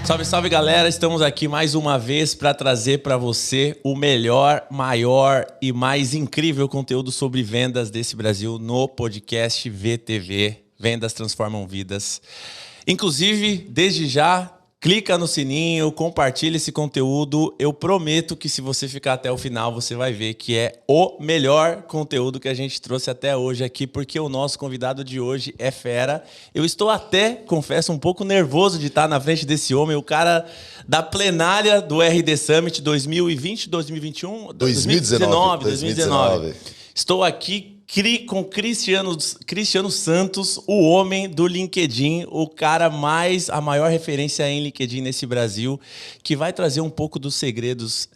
Salve, salve, galera! Estamos aqui mais uma vez para trazer para você o melhor, maior e mais incrível conteúdo sobre vendas desse Brasil no podcast VTV. Vendas transformam vidas. Inclusive, desde já, clica no sininho, compartilha esse conteúdo. Eu prometo que se você ficar até o final, você vai ver que é o melhor conteúdo que a gente trouxe até hoje aqui, porque o nosso convidado de hoje é fera. Eu estou até, confesso, um pouco nervoso de estar na frente desse homem, o cara da plenária do RD Summit 2020, 2021? 2019. Estou aqui com Cristiano Santos, o homem do LinkedIn, o cara a maior referência em LinkedIn nesse Brasil, que vai trazer um pouco dos segredos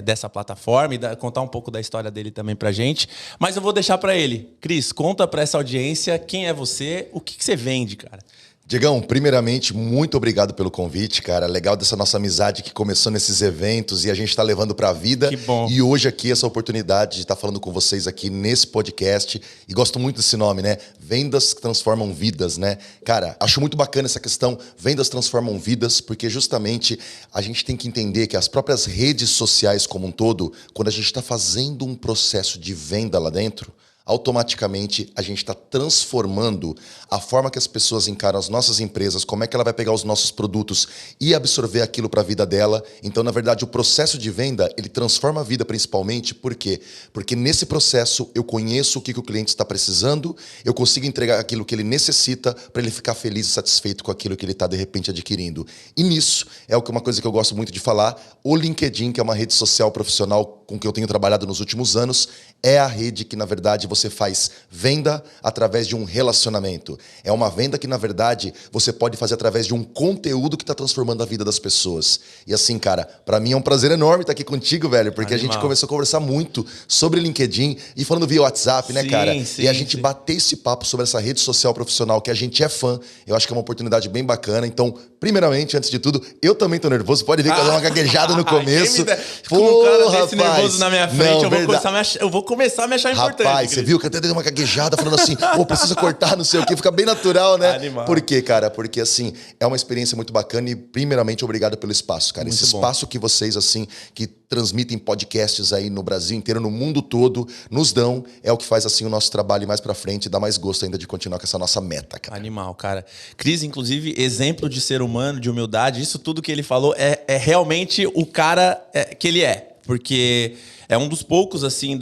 dessa plataforma e contar um pouco da história dele também pra gente. Mas eu vou deixar para ele. Cris, conta para essa audiência quem é você, o que você vende, cara. Diegão, primeiramente, muito obrigado pelo convite, cara. Legal dessa nossa amizade que começou nesses eventos e a gente está levando para a vida. Que bom. E hoje aqui, essa oportunidade de estar falando com vocês aqui nesse podcast. E gosto muito desse nome, né? Vendas que transformam vidas, né? Cara, acho muito bacana essa questão, vendas transformam vidas, porque justamente a gente tem que entender que as próprias redes sociais como um todo, quando a gente está fazendo um processo de venda lá dentro, automaticamente a gente está transformando a forma que as pessoas encaram as nossas empresas, como é que ela vai pegar os nossos produtos e absorver aquilo para a vida dela. Então, na verdade, o processo de venda, ele transforma a vida principalmente, por quê? Porque nesse processo eu conheço o que o cliente está precisando, eu consigo entregar aquilo que ele necessita para ele ficar feliz e satisfeito com aquilo que ele está, de repente, adquirindo. E nisso é uma coisa que eu gosto muito de falar, o LinkedIn, que é uma rede social profissional com que eu tenho trabalhado nos últimos anos, é a rede que, na verdade, você faz venda através de um relacionamento. É uma venda que, na verdade, você pode fazer através de um conteúdo que está transformando a vida das pessoas. E assim, cara, para mim é um prazer enorme estar aqui contigo, velho, porque Animal. a gente começou a conversar muito sobre LinkedIn e falando via WhatsApp, né, cara? Sim, e a gente bater esse papo sobre essa rede social profissional que a gente é fã, eu acho que é uma oportunidade bem bacana. Então, primeiramente, antes de tudo, eu também tô nervoso. Pode ver que eu dou uma gaguejada no começo. Um cara desse rapaz, nervoso na minha frente, eu vou começar a me achar importante. Rapaz, você viu que eu até dei uma gaguejada falando assim, precisa cortar, não sei o quê, fica bem natural, né? Animal. Por quê, cara? Porque, assim, é uma experiência muito bacana e, primeiramente, obrigado pelo espaço, cara. Muito Esse bom. espaço que vocês, assim, que transmitem podcasts aí no Brasil inteiro, no mundo todo, nos dão, é o que faz, assim, o nosso trabalho ir mais pra frente e dá mais gosto ainda de continuar com essa nossa meta, cara. Animal, cara. Cris, inclusive, exemplo de ser humano, de humildade, isso tudo que ele falou é realmente o cara que ele é. Porque é um dos poucos, assim,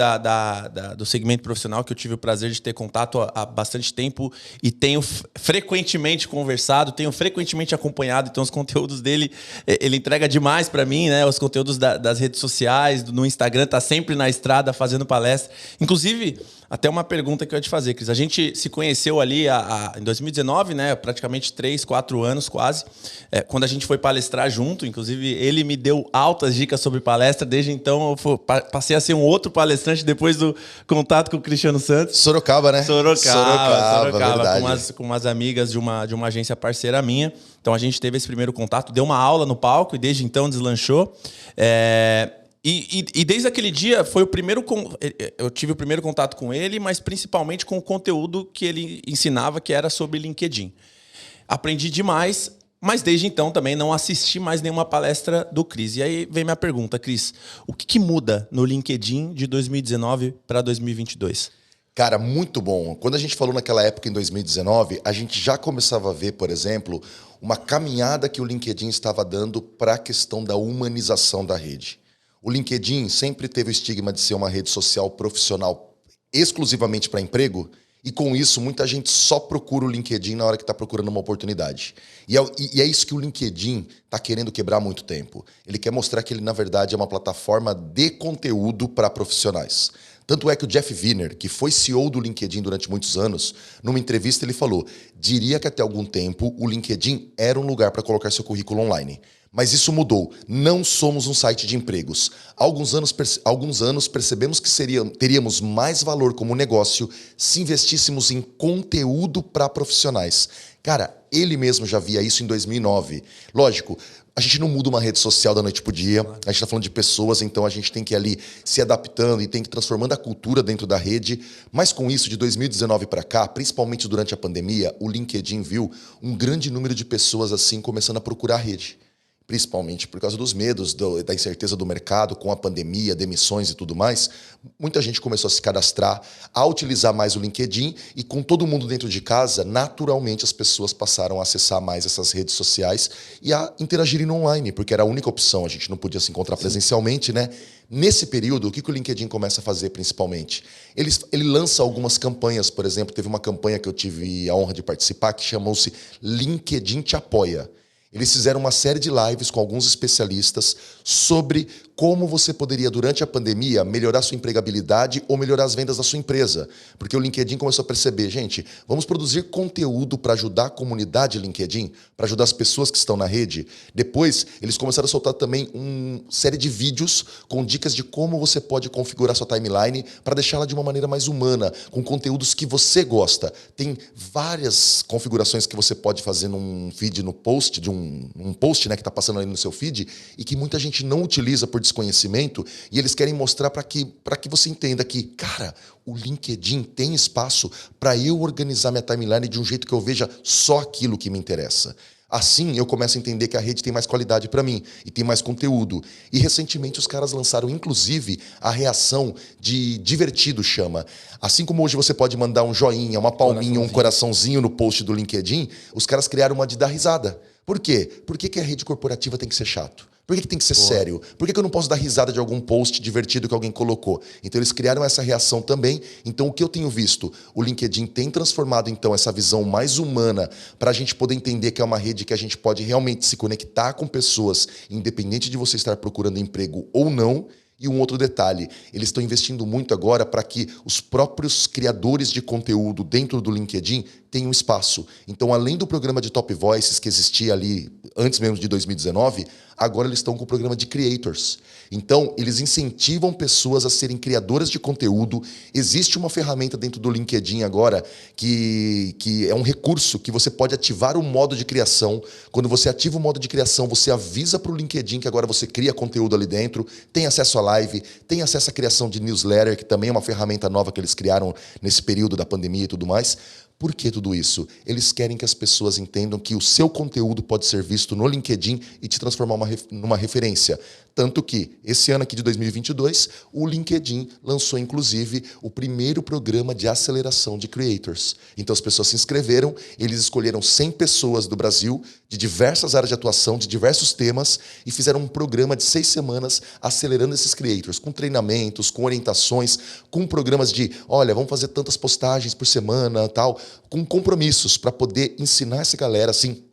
do segmento profissional que eu tive o prazer de ter contato há bastante tempo e tenho frequentemente conversado, tenho frequentemente acompanhado. Então, os conteúdos dele, ele entrega demais para mim, né? Os conteúdos das redes sociais, no Instagram, tá sempre na estrada fazendo palestra. Inclusive, até uma pergunta que eu ia te fazer, Cris. A gente se conheceu ali em 2019, né? Praticamente 3, 4 anos quase, quando a gente foi palestrar junto. Inclusive, ele me deu altas dicas sobre palestra. Desde então, eu passei a ser um outro palestrante depois do contato com o Cristiano Santos. Sorocaba, né? Sorocaba, verdade. com umas amigas de uma agência parceira minha. Então, a gente teve esse primeiro contato, deu uma aula no palco e desde então deslanchou. E desde aquele dia eu tive o primeiro contato com ele, mas principalmente com o conteúdo que ele ensinava, que era sobre LinkedIn. Aprendi demais, mas desde então também não assisti mais nenhuma palestra do Cris. E aí vem minha pergunta, Cris, o que muda no LinkedIn de 2019 para 2022? Cara, muito bom. Quando a gente falou naquela época, em 2019, a gente já começava a ver, por exemplo, uma caminhada que o LinkedIn estava dando para a questão da humanização da rede. O LinkedIn sempre teve o estigma de ser uma rede social profissional exclusivamente para emprego, e com isso muita gente só procura o LinkedIn na hora que está procurando uma oportunidade. E é isso que o LinkedIn está querendo quebrar há muito tempo. Ele quer mostrar que ele, na verdade, é uma plataforma de conteúdo para profissionais. Tanto é que o Jeff Weiner, que foi CEO do LinkedIn durante muitos anos, numa entrevista ele falou, diria que até algum tempo o LinkedIn era um lugar para colocar seu currículo online. Mas isso mudou. Não somos um site de empregos. Há alguns anos percebemos que teríamos mais valor como negócio se investíssemos em conteúdo para profissionais. Cara, ele mesmo já via isso em 2009. Lógico, a gente não muda uma rede social da noite pro dia. A gente está falando de pessoas, então a gente tem que ir ali se adaptando e tem que ir transformando a cultura dentro da rede. Mas com isso, de 2019 para cá, principalmente durante a pandemia, o LinkedIn viu um grande número de pessoas assim começando a procurar a rede. principalmente por causa dos medos, da incerteza do mercado, com a pandemia, demissões e tudo mais, muita gente começou a se cadastrar, a utilizar mais o LinkedIn e com todo mundo dentro de casa, naturalmente as pessoas passaram a acessar mais essas redes sociais e a interagirem no online, porque era a única opção, a gente não podia se encontrar presencialmente, né? Nesse período, o que o LinkedIn começa a fazer principalmente? Ele lança algumas campanhas, por exemplo, teve uma campanha que eu tive a honra de participar que chamou-se LinkedIn Te Apoia. Eles fizeram uma série de lives com alguns especialistas sobre como você poderia, durante a pandemia, melhorar sua empregabilidade ou melhorar as vendas da sua empresa. Porque o LinkedIn começou a perceber, gente, vamos produzir conteúdo para ajudar a comunidade LinkedIn, para ajudar as pessoas que estão na rede. Depois, eles começaram a soltar também uma série de vídeos com dicas de como você pode configurar sua timeline para deixá-la de uma maneira mais humana, com conteúdos que você gosta. Tem várias configurações que você pode fazer num feed, no post, um post, né, que está passando ali no seu feed e que muita gente não utiliza por desconhecimento e eles querem mostrar para que você entenda que, cara, o LinkedIn tem espaço para eu organizar minha timeline de um jeito que eu veja só aquilo que me interessa. Assim, eu começo a entender que a rede tem mais qualidade para mim e tem mais conteúdo. E, recentemente, os caras lançaram, inclusive, a reação de divertido, chama. Assim como hoje você pode mandar um joinha, uma palminha, um coraçãozinho no post do LinkedIn, os caras criaram uma de dar risada. Por quê? Por que a rede corporativa tem que ser chato? Por que tem que ser sério? Por que eu não posso dar risada de algum post divertido que alguém colocou? Então, eles criaram essa reação também. Então, o que eu tenho visto? O LinkedIn tem transformado, então, essa visão mais humana para a gente poder entender que é uma rede que a gente pode realmente se conectar com pessoas, independente de você estar procurando emprego ou não. E um outro detalhe, eles estão investindo muito agora para que os próprios criadores de conteúdo dentro do LinkedIn tenham espaço. Então, além do programa de Top Voices que existia ali antes mesmo de 2019, agora eles estão com o programa de Creators. Então, eles incentivam pessoas a serem criadoras de conteúdo. Existe uma ferramenta dentro do LinkedIn agora que é um recurso que você pode ativar o modo de criação. Quando você ativa o modo de criação, você avisa para o LinkedIn que agora você cria conteúdo ali dentro, tem acesso à live, tem acesso à criação de newsletter, que também é uma ferramenta nova que eles criaram nesse período da pandemia e tudo mais. Por que tudo isso? Eles querem que as pessoas entendam que o seu conteúdo pode ser visto no LinkedIn e te transformar numa referência. Tanto que, esse ano aqui de 2022, o LinkedIn lançou, inclusive, o primeiro programa de aceleração de creators. Então, as pessoas se inscreveram, eles escolheram 100 pessoas do Brasil, de diversas áreas de atuação, de diversos temas, e fizeram um programa de 6 semanas acelerando esses creators, com treinamentos, com orientações, com programas de, olha, vamos fazer tantas postagens por semana, tal, com compromissos para poder ensinar essa galera, assim,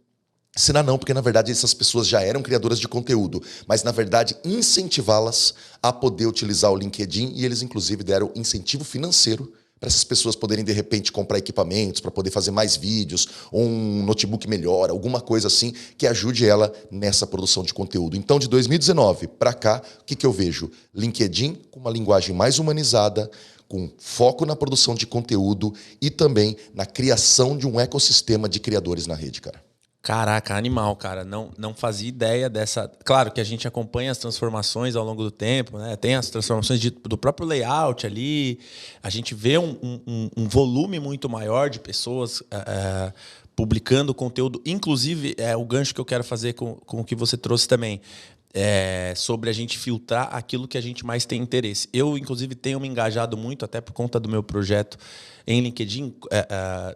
ensinar não, porque na verdade essas pessoas já eram criadoras de conteúdo, mas na verdade incentivá-las a poder utilizar o LinkedIn e eles inclusive deram incentivo financeiro para essas pessoas poderem de repente comprar equipamentos para poder fazer mais vídeos, ou um notebook melhor, alguma coisa assim que ajude ela nessa produção de conteúdo. Então de 2019 para cá, o que eu vejo? LinkedIn com uma linguagem mais humanizada, com foco na produção de conteúdo e também na criação de um ecossistema de criadores na rede, cara. Caraca, animal, cara. Não fazia ideia dessa... Claro que a gente acompanha as transformações ao longo do tempo, né? Tem as transformações do próprio layout ali. A gente vê um volume muito maior de pessoas publicando conteúdo. Inclusive, o gancho que eu quero fazer com o que você trouxe também. Sobre a gente filtrar aquilo que a gente mais tem interesse. Eu, inclusive, tenho me engajado muito, até por conta do meu projeto em LinkedIn,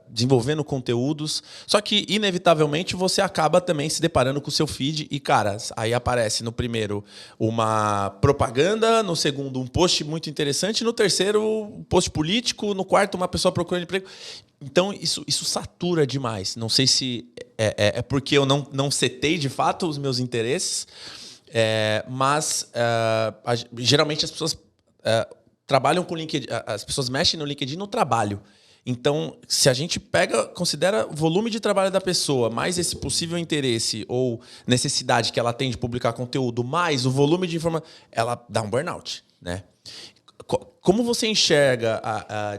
desenvolvendo conteúdos. Só que, inevitavelmente, você acaba também se deparando com o seu feed e, cara, aí aparece no primeiro uma propaganda, no segundo um post muito interessante, no terceiro um post político, no quarto uma pessoa procurando emprego. Então, isso satura demais. Não sei se é porque eu não setei, de fato, os meus interesses, mas geralmente as pessoas trabalham com LinkedIn, as pessoas mexem no LinkedIn no trabalho. Então, se a gente considera o volume de trabalho da pessoa, mais esse possível interesse ou necessidade que ela tem de publicar conteúdo, mais o volume de informação, ela dá um burnout, né? Como você enxerga,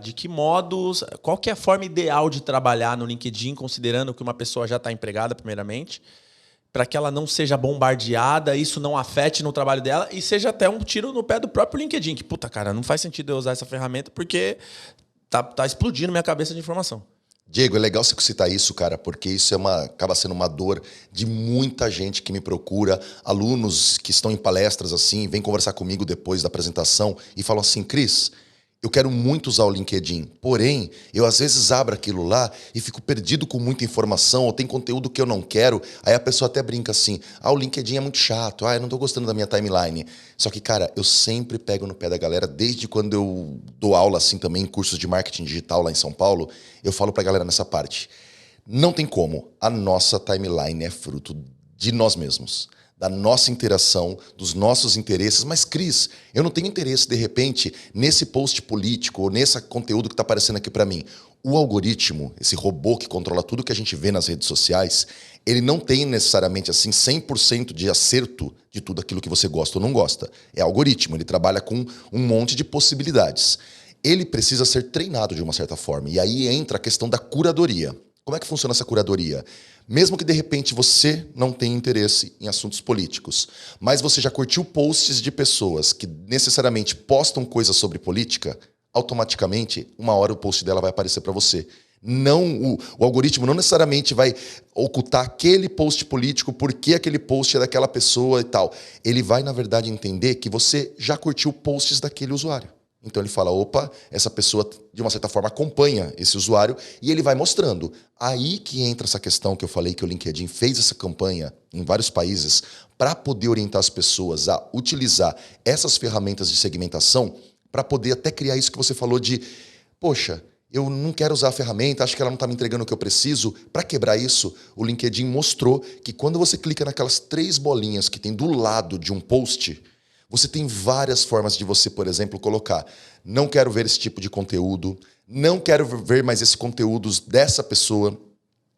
de que modos, qual que é a forma ideal de trabalhar no LinkedIn, considerando que uma pessoa já está empregada, primeiramente, para que ela não seja bombardeada, isso não afete no trabalho dela e seja até um tiro no pé do próprio LinkedIn, que, puta, cara, não faz sentido eu usar essa ferramenta porque tá explodindo minha cabeça de informação. Diego, é legal você citar isso, cara, porque isso acaba sendo uma dor de muita gente que me procura, alunos que estão em palestras assim, vêm conversar comigo depois da apresentação e falam assim, Cris, eu quero muito usar o LinkedIn, porém, eu às vezes abro aquilo lá e fico perdido com muita informação, ou tem conteúdo que eu não quero, aí a pessoa até brinca assim, o LinkedIn é muito chato, eu não tô gostando da minha timeline. Só que, cara, eu sempre pego no pé da galera, desde quando eu dou aula assim também, em cursos de marketing digital lá em São Paulo, eu falo pra galera nessa parte, não tem como, a nossa timeline é fruto de nós mesmos, da nossa interação, dos nossos interesses. Mas, Cris, eu não tenho interesse, de repente, nesse post político ou nesse conteúdo que está aparecendo aqui para mim. O algoritmo, esse robô que controla tudo que a gente vê nas redes sociais, ele não tem necessariamente assim 100% de acerto de tudo aquilo que você gosta ou não gosta. É algoritmo, ele trabalha com um monte de possibilidades. Ele precisa ser treinado de uma certa forma. E aí entra a questão da curadoria. Como é que funciona essa curadoria? Mesmo que de repente você não tenha interesse em assuntos políticos, mas você já curtiu posts de pessoas que necessariamente postam coisas sobre política, automaticamente, uma hora o post dela vai aparecer para você. Não, o algoritmo não necessariamente vai ocultar aquele post político porque aquele post é daquela pessoa e tal. Ele vai, na verdade, entender que você já curtiu posts daquele usuário. Então ele fala, opa, essa pessoa de uma certa forma acompanha esse usuário e ele vai mostrando. Aí que entra essa questão que eu falei que o LinkedIn fez essa campanha em vários países para poder orientar as pessoas a utilizar essas ferramentas de segmentação para poder até criar isso que você falou de, poxa, eu não quero usar a ferramenta, acho que ela não está me entregando o que eu preciso. Para quebrar isso, o LinkedIn mostrou que quando você clica naquelas 3 bolinhas que tem do lado de um post, você tem várias formas de você, por exemplo, colocar não quero ver esse tipo de conteúdo, não quero ver mais esses conteúdos dessa pessoa,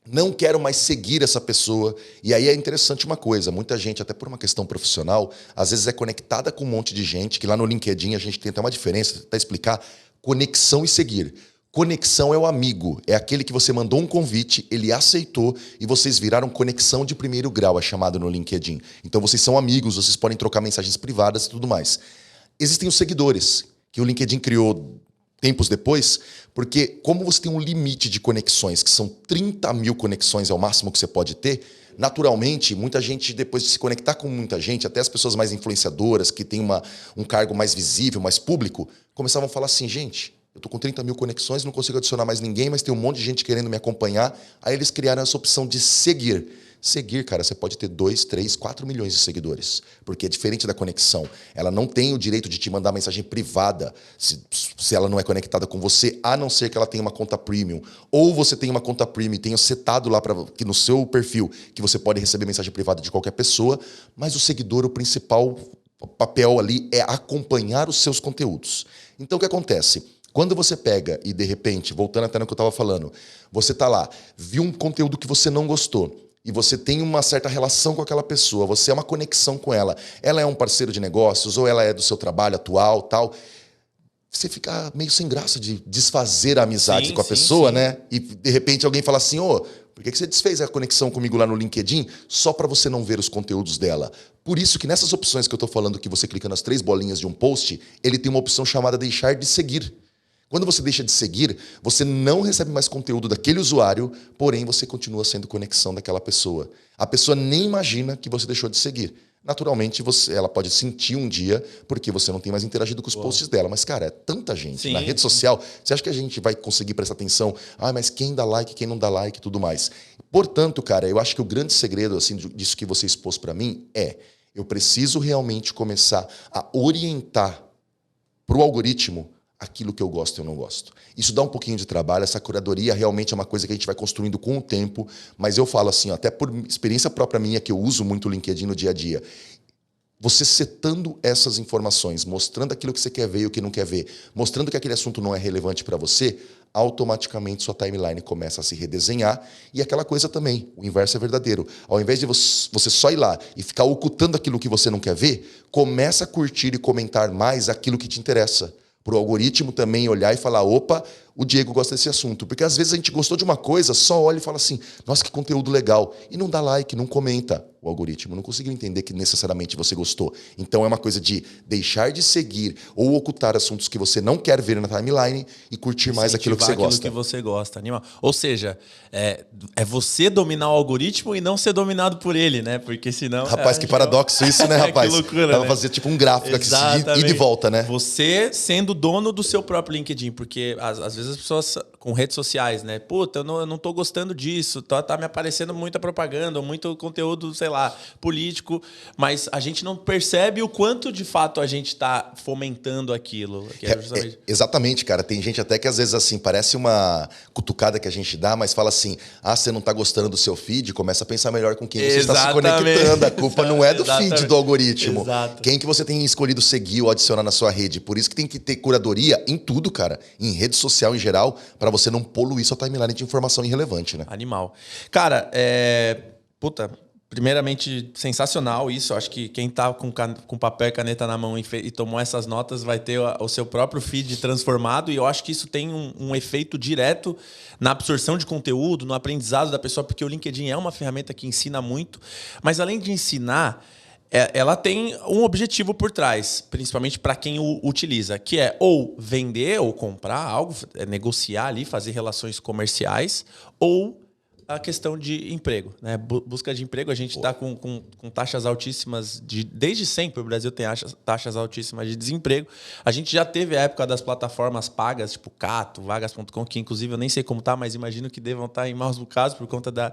não quero mais seguir essa pessoa. E aí é interessante uma coisa, muita gente, até por uma questão profissional, às vezes é conectada com um monte de gente, que lá no LinkedIn a gente tem até uma diferença, até explicar, conexão e seguir. Conexão é o amigo, é aquele que você mandou um convite, ele aceitou e vocês viraram conexão de primeiro grau, é chamado no LinkedIn. Então vocês são amigos, vocês podem trocar mensagens privadas e tudo mais. Existem os seguidores, que o LinkedIn criou tempos depois, porque como você tem um limite de conexões, que são 30 mil conexões é o máximo que você pode ter, naturalmente, muita gente, depois de se conectar com muita gente, até as pessoas mais influenciadoras, que têm um cargo mais visível, mais público, começavam a falar assim, gente, eu estou com 30 mil conexões, não consigo adicionar mais ninguém, mas tem um monte de gente querendo me acompanhar. Aí eles criaram essa opção de seguir. Seguir, cara, você pode ter 2, 3, 4 milhões de seguidores. Porque é diferente da conexão. Ela não tem o direito de te mandar mensagem privada se ela não é conectada com você, a não ser que ela tenha uma conta premium. Ou você tem uma conta premium e tenha setado lá que no seu perfil que você pode receber mensagem privada de qualquer pessoa, mas o seguidor, o principal papel ali é acompanhar os seus conteúdos. Então o que acontece? Quando você pega e, de repente, voltando até no que eu estava falando, você está lá, viu um conteúdo que você não gostou e você tem uma certa relação com aquela pessoa, você é uma conexão com ela, ela é um parceiro de negócios ou ela é do seu trabalho atual, tal, você fica meio sem graça de desfazer a amizade com a pessoa, né? E, de repente, alguém fala assim, por que você desfez a conexão comigo lá no LinkedIn só para você não ver os conteúdos dela? Por isso que nessas opções que eu estou falando, que você clica nas 3 bolinhas de um post, ele tem uma opção chamada deixar de seguir. Quando você deixa de seguir, você não recebe mais conteúdo daquele usuário, porém você continua sendo conexão daquela pessoa. A pessoa nem imagina que você deixou de seguir. Naturalmente, ela pode sentir um dia porque você não tem mais interagido com os posts dela. Mas, cara, é tanta gente na rede social. Você acha que a gente vai conseguir prestar atenção? Mas quem dá like, quem não dá like e tudo mais. Portanto, cara, eu acho que o grande segredo assim, disso que você expôs para mim eu preciso realmente começar a orientar para o algoritmo aquilo que eu gosto e eu não gosto. Isso dá um pouquinho de trabalho, essa curadoria realmente é uma coisa que a gente vai construindo com o tempo, mas eu falo assim, até por experiência própria minha, que eu uso muito o LinkedIn no dia a dia, você setando essas informações, mostrando aquilo que você quer ver e o que não quer ver, mostrando que aquele assunto não é relevante para você, automaticamente sua timeline começa a se redesenhar. E aquela coisa também, o inverso é verdadeiro. Ao invés de você só ir lá e ficar ocultando aquilo que você não quer ver, começa a curtir e comentar mais aquilo que te interessa. Para o algoritmo também olhar e falar, opa, o Diego gosta desse assunto. Porque às vezes a gente gostou de uma coisa, só olha e fala assim, nossa, que conteúdo legal. E não dá like, não comenta. o algoritmo não conseguiu entender que necessariamente você gostou. Então é uma coisa de deixar de seguir ou ocultar assuntos que você não quer ver na timeline e curtir mais aquilo que você gosta. Aquilo que você gosta, animal. Ou seja, é você dominar o algoritmo e não ser dominado por ele, né? Porque senão... Rapaz, que paradoxo isso, né, rapaz? Que loucura, Dá pra né? fazer tipo um gráfico aqui, ida e de volta, né? Você sendo dono do seu próprio LinkedIn, porque às vezes as pessoas com redes sociais, né? Puta, eu não tô gostando disso, tá me aparecendo muita propaganda, muito conteúdo, sei lá, político, mas a gente não percebe o quanto de fato a gente tá fomentando aquilo. Que é justamente... Exatamente, cara. Tem gente até que às vezes assim, parece uma cutucada que a gente dá, mas fala assim, você não tá gostando do seu feed, começa a pensar melhor com quem você está se conectando. A culpa não é do feed do algoritmo. Exato. Quem que você tem escolhido seguir ou adicionar na sua rede. Por isso que tem que ter curadoria em tudo, cara. Em rede social em geral, para você não poluir sua timeline de informação irrelevante, né? Animal. Cara, primeiramente, sensacional isso. Acho que quem tá com papel e caneta na mão e tomou essas notas vai ter o seu próprio feed transformado. E eu acho que isso tem um efeito direto na absorção de conteúdo, no aprendizado da pessoa, porque o LinkedIn é uma ferramenta que ensina muito. Mas além de ensinar, ela tem um objetivo por trás, principalmente para quem o utiliza, que é ou vender ou comprar algo, negociar ali, fazer relações comerciais, ou a questão de emprego, né? Busca de emprego, a gente está com taxas altíssimas, desde sempre o Brasil tem taxas altíssimas de desemprego. A gente já teve a época das plataformas pagas, tipo Cato, Vagas.com, que inclusive eu nem sei como tá, mas imagino que devam estar em maus bocados por conta da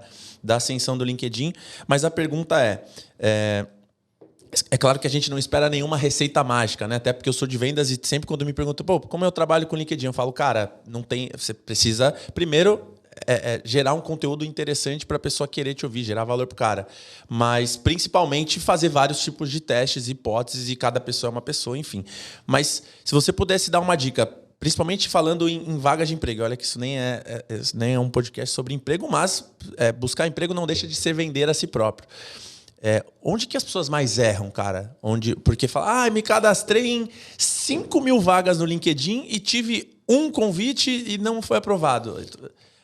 ascensão do LinkedIn. Mas a pergunta é claro que a gente não espera nenhuma receita mágica, né? Até porque eu sou de vendas e sempre quando me perguntam, como eu trabalho com LinkedIn, eu falo, cara, não tem. Você precisa primeiro gerar um conteúdo interessante para a pessoa querer te ouvir, gerar valor para o cara. Mas principalmente fazer vários tipos de testes, hipóteses, e cada pessoa é uma pessoa, enfim. Mas se você pudesse dar uma dica, principalmente falando em vagas de emprego, olha que isso nem é um podcast sobre emprego, mas buscar emprego não deixa de ser vender a si próprio. Onde que as pessoas mais erram, cara? Porque fala, me cadastrei em 5.000 vagas no LinkedIn e tive um convite e não foi aprovado.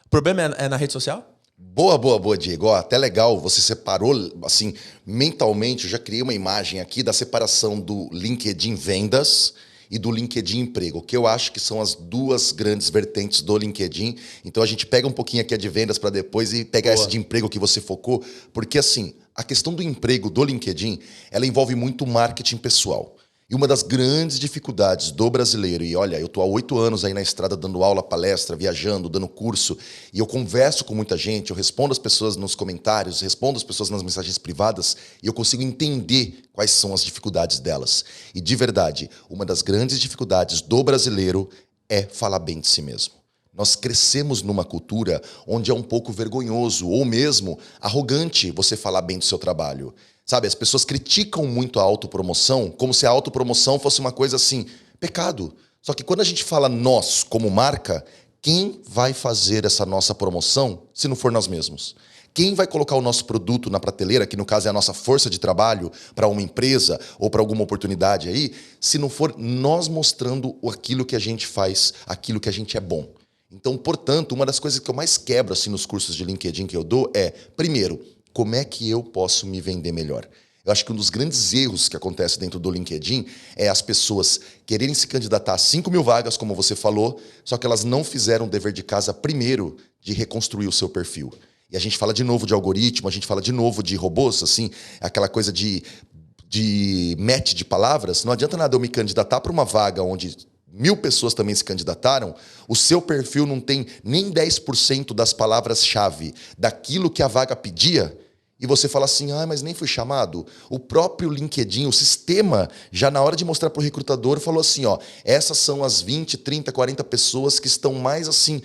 O problema é na rede social? Boa, Diego. Até legal, você separou, assim, mentalmente, eu já criei uma imagem aqui da separação do LinkedIn Vendas e do LinkedIn Emprego, que eu acho que são as duas grandes vertentes do LinkedIn. Então a gente pega um pouquinho aqui a de vendas para depois e pegar essa de emprego que você focou, porque assim, a questão do emprego do LinkedIn, ela envolve muito marketing pessoal. E uma das grandes dificuldades do brasileiro, e olha, eu estou há 8 anos aí na estrada dando aula, palestra, viajando, dando curso, e eu converso com muita gente, eu respondo as pessoas nos comentários, respondo as pessoas nas mensagens privadas, e eu consigo entender quais são as dificuldades delas. E de verdade, uma das grandes dificuldades do brasileiro é falar bem de si mesmo. Nós crescemos numa cultura onde é um pouco vergonhoso ou mesmo arrogante você falar bem do seu trabalho. Sabe, as pessoas criticam muito a autopromoção como se a autopromoção fosse uma coisa assim, pecado. Só que quando a gente fala nós como marca, quem vai fazer essa nossa promoção se não for nós mesmos? Quem vai colocar o nosso produto na prateleira, que no caso é a nossa força de trabalho para uma empresa ou para alguma oportunidade aí, se não for nós mostrando aquilo que a gente faz, aquilo que a gente é bom? Então, portanto, uma das coisas que eu mais quebro assim, nos cursos de LinkedIn que eu dou é, primeiro, como é que eu posso me vender melhor? Eu acho que um dos grandes erros que acontece dentro do LinkedIn é as pessoas quererem se candidatar a 5.000 vagas, como você falou, só que elas não fizeram o dever de casa primeiro de reconstruir o seu perfil. E a gente fala de novo de algoritmo, a gente fala de novo de robôs, assim, aquela coisa de match de palavras. Não adianta nada eu me candidatar para uma vaga onde 1.000 pessoas também se candidataram, o seu perfil não tem nem 10% das palavras-chave daquilo que a vaga pedia, e você fala assim, mas nem fui chamado. O próprio LinkedIn, o sistema, já na hora de mostrar para o recrutador, falou assim, essas são as 20, 30, 40 pessoas que estão mais assim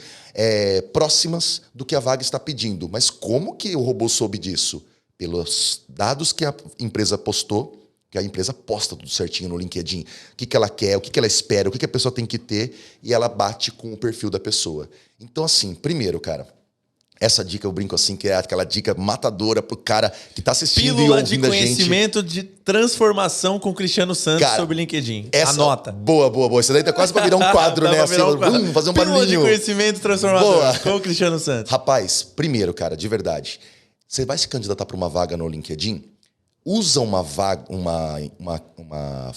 próximas do que a vaga está pedindo. Mas como que o robô soube disso? Pelos dados que a empresa postou, que a empresa posta tudo certinho no LinkedIn. O que ela quer, o que ela espera, o que a pessoa tem que ter, e ela bate com o perfil da pessoa. Então, assim, primeiro, cara, essa dica eu brinco assim, que é aquela dica matadora pro cara que tá assistindo Pílula e ouvindo de a gente. Conhecimento de transformação com Cristiano Santos, cara, sobre LinkedIn. Anota. Boa. Isso daí tá quase pra virar um quadro, né? Assim, fazer um Pílula barulhinho. de Conhecimento de Transformação com o Cristiano Santos. Rapaz, primeiro, cara, de verdade, você vai se candidatar para uma vaga no LinkedIn, usa uma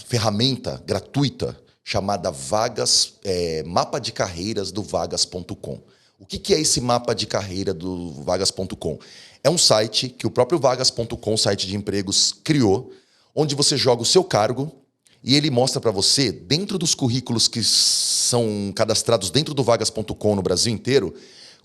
ferramenta gratuita chamada mapa de carreiras do vagas.com. O que é esse mapa de carreira do vagas.com? É um site que o próprio vagas.com, site de empregos, criou, onde você joga o seu cargo e ele mostra para você, dentro dos currículos que são cadastrados dentro do vagas.com no Brasil inteiro,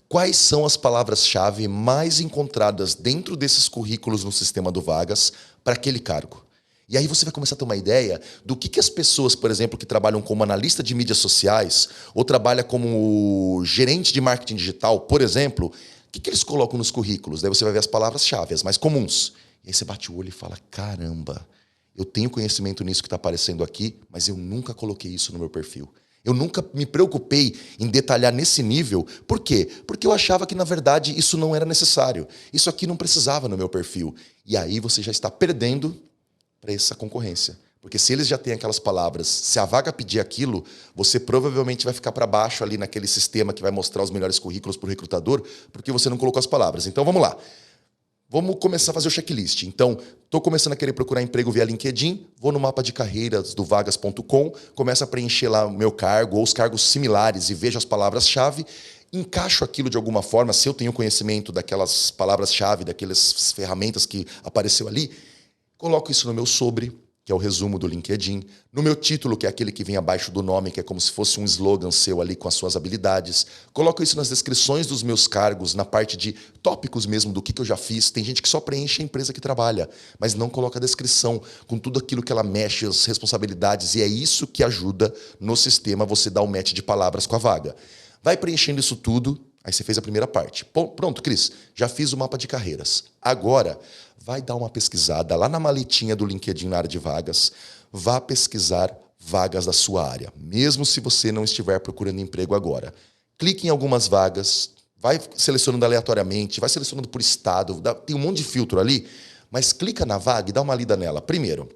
quais são as palavras-chave mais encontradas dentro desses currículos no sistema do Vagas para aquele cargo. E aí você vai começar a ter uma ideia do que as pessoas, por exemplo, que trabalham como analista de mídias sociais ou trabalham como gerente de marketing digital, por exemplo, o que eles colocam nos currículos? Daí você vai ver as palavras-chave, as mais comuns. E aí você bate o olho e fala, caramba, eu tenho conhecimento nisso que está aparecendo aqui, mas eu nunca coloquei isso no meu perfil. Eu nunca me preocupei em detalhar nesse nível. Por quê? Porque eu achava que, na verdade, isso não era necessário. Isso aqui não precisava no meu perfil. E aí você já está perdendo para essa concorrência. Porque se eles já têm aquelas palavras, se a vaga pedir aquilo, você provavelmente vai ficar para baixo ali naquele sistema que vai mostrar os melhores currículos para o recrutador, porque você não colocou as palavras. Então, vamos lá. Vamos começar a fazer o checklist. Então, estou começando a querer procurar emprego via LinkedIn, vou no mapa de carreiras do vagas.com, começo a preencher lá o meu cargo ou os cargos similares e vejo as palavras-chave, encaixo aquilo de alguma forma, se eu tenho conhecimento daquelas palavras-chave, daquelas ferramentas que apareceu ali, coloco isso no meu sobre, que é o resumo do LinkedIn, no meu título, que é aquele que vem abaixo do nome, que é como se fosse um slogan seu ali com as suas habilidades. Coloco isso nas descrições dos meus cargos, na parte de tópicos mesmo do que eu já fiz. Tem gente que só preenche a empresa que trabalha, mas não coloca a descrição com tudo aquilo que ela mexe, as responsabilidades, e é isso que ajuda no sistema você dar o match de palavras com a vaga. Vai preenchendo isso tudo, aí você fez a primeira parte. Pronto, Cris, já fiz o mapa de carreiras. Agora, vai dar uma pesquisada lá na maletinha do LinkedIn na área de vagas, vá pesquisar vagas da sua área, mesmo se você não estiver procurando emprego agora. Clique em algumas vagas, vai selecionando aleatoriamente, vai selecionando por estado, tem um monte de filtro ali, mas clica na vaga e dá uma lida nela. Primeiro,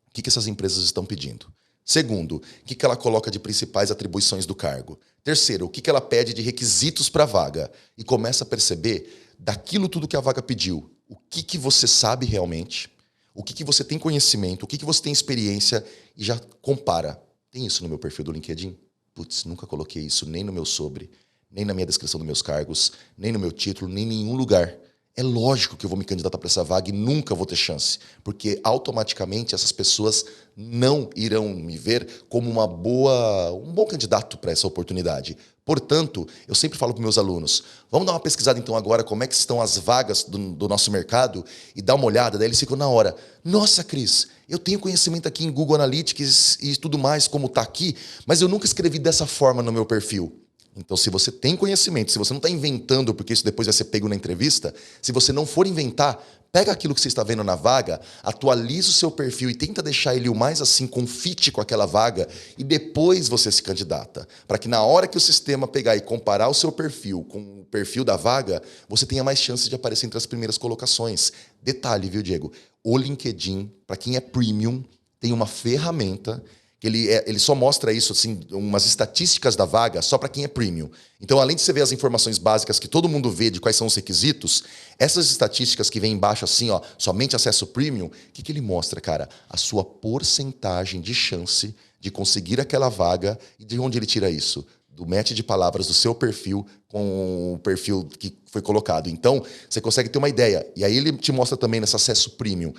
o que essas empresas estão pedindo? Segundo, o que ela coloca de principais atribuições do cargo? Terceiro, o que ela pede de requisitos para a vaga? E começa a perceber, daquilo tudo que a vaga pediu, o que você sabe realmente, o que você tem conhecimento, o que você tem experiência e já compara. Tem isso no meu perfil do LinkedIn? Putz, nunca coloquei isso nem no meu sobre, nem na minha descrição dos meus cargos, nem no meu título, nem em nenhum lugar. É lógico que eu vou me candidatar para essa vaga e nunca vou ter chance, porque automaticamente essas pessoas não irão me ver como um bom candidato para essa oportunidade. Portanto, eu sempre falo para meus alunos, vamos dar uma pesquisada então agora como é que estão as vagas do nosso mercado e dar uma olhada, daí eles ficam na hora. Nossa, Cris, eu tenho conhecimento aqui em Google Analytics e tudo mais como está aqui, mas eu nunca escrevi dessa forma no meu perfil. Então, se você tem conhecimento, se você não está inventando, porque isso depois vai ser pego na entrevista, se você não for inventar, pega aquilo que você está vendo na vaga, atualiza o seu perfil e tenta deixar ele o mais assim com fit com aquela vaga e depois você se candidata. Para que na hora que o sistema pegar e comparar o seu perfil com o perfil da vaga, você tenha mais chances de aparecer entre as primeiras colocações. Detalhe, viu, Diego? O LinkedIn, para quem é premium, tem uma ferramenta ele só mostra isso, assim, umas estatísticas da vaga só para quem é premium. Então, além de você ver as informações básicas que todo mundo vê de quais são os requisitos, essas estatísticas que vem embaixo assim, ó, somente acesso premium, o que ele mostra, cara? A sua porcentagem de chance de conseguir aquela vaga. E de onde ele tira isso? Do match de palavras do seu perfil com o perfil que foi colocado. Então, você consegue ter uma ideia. E aí ele te mostra também nesse acesso premium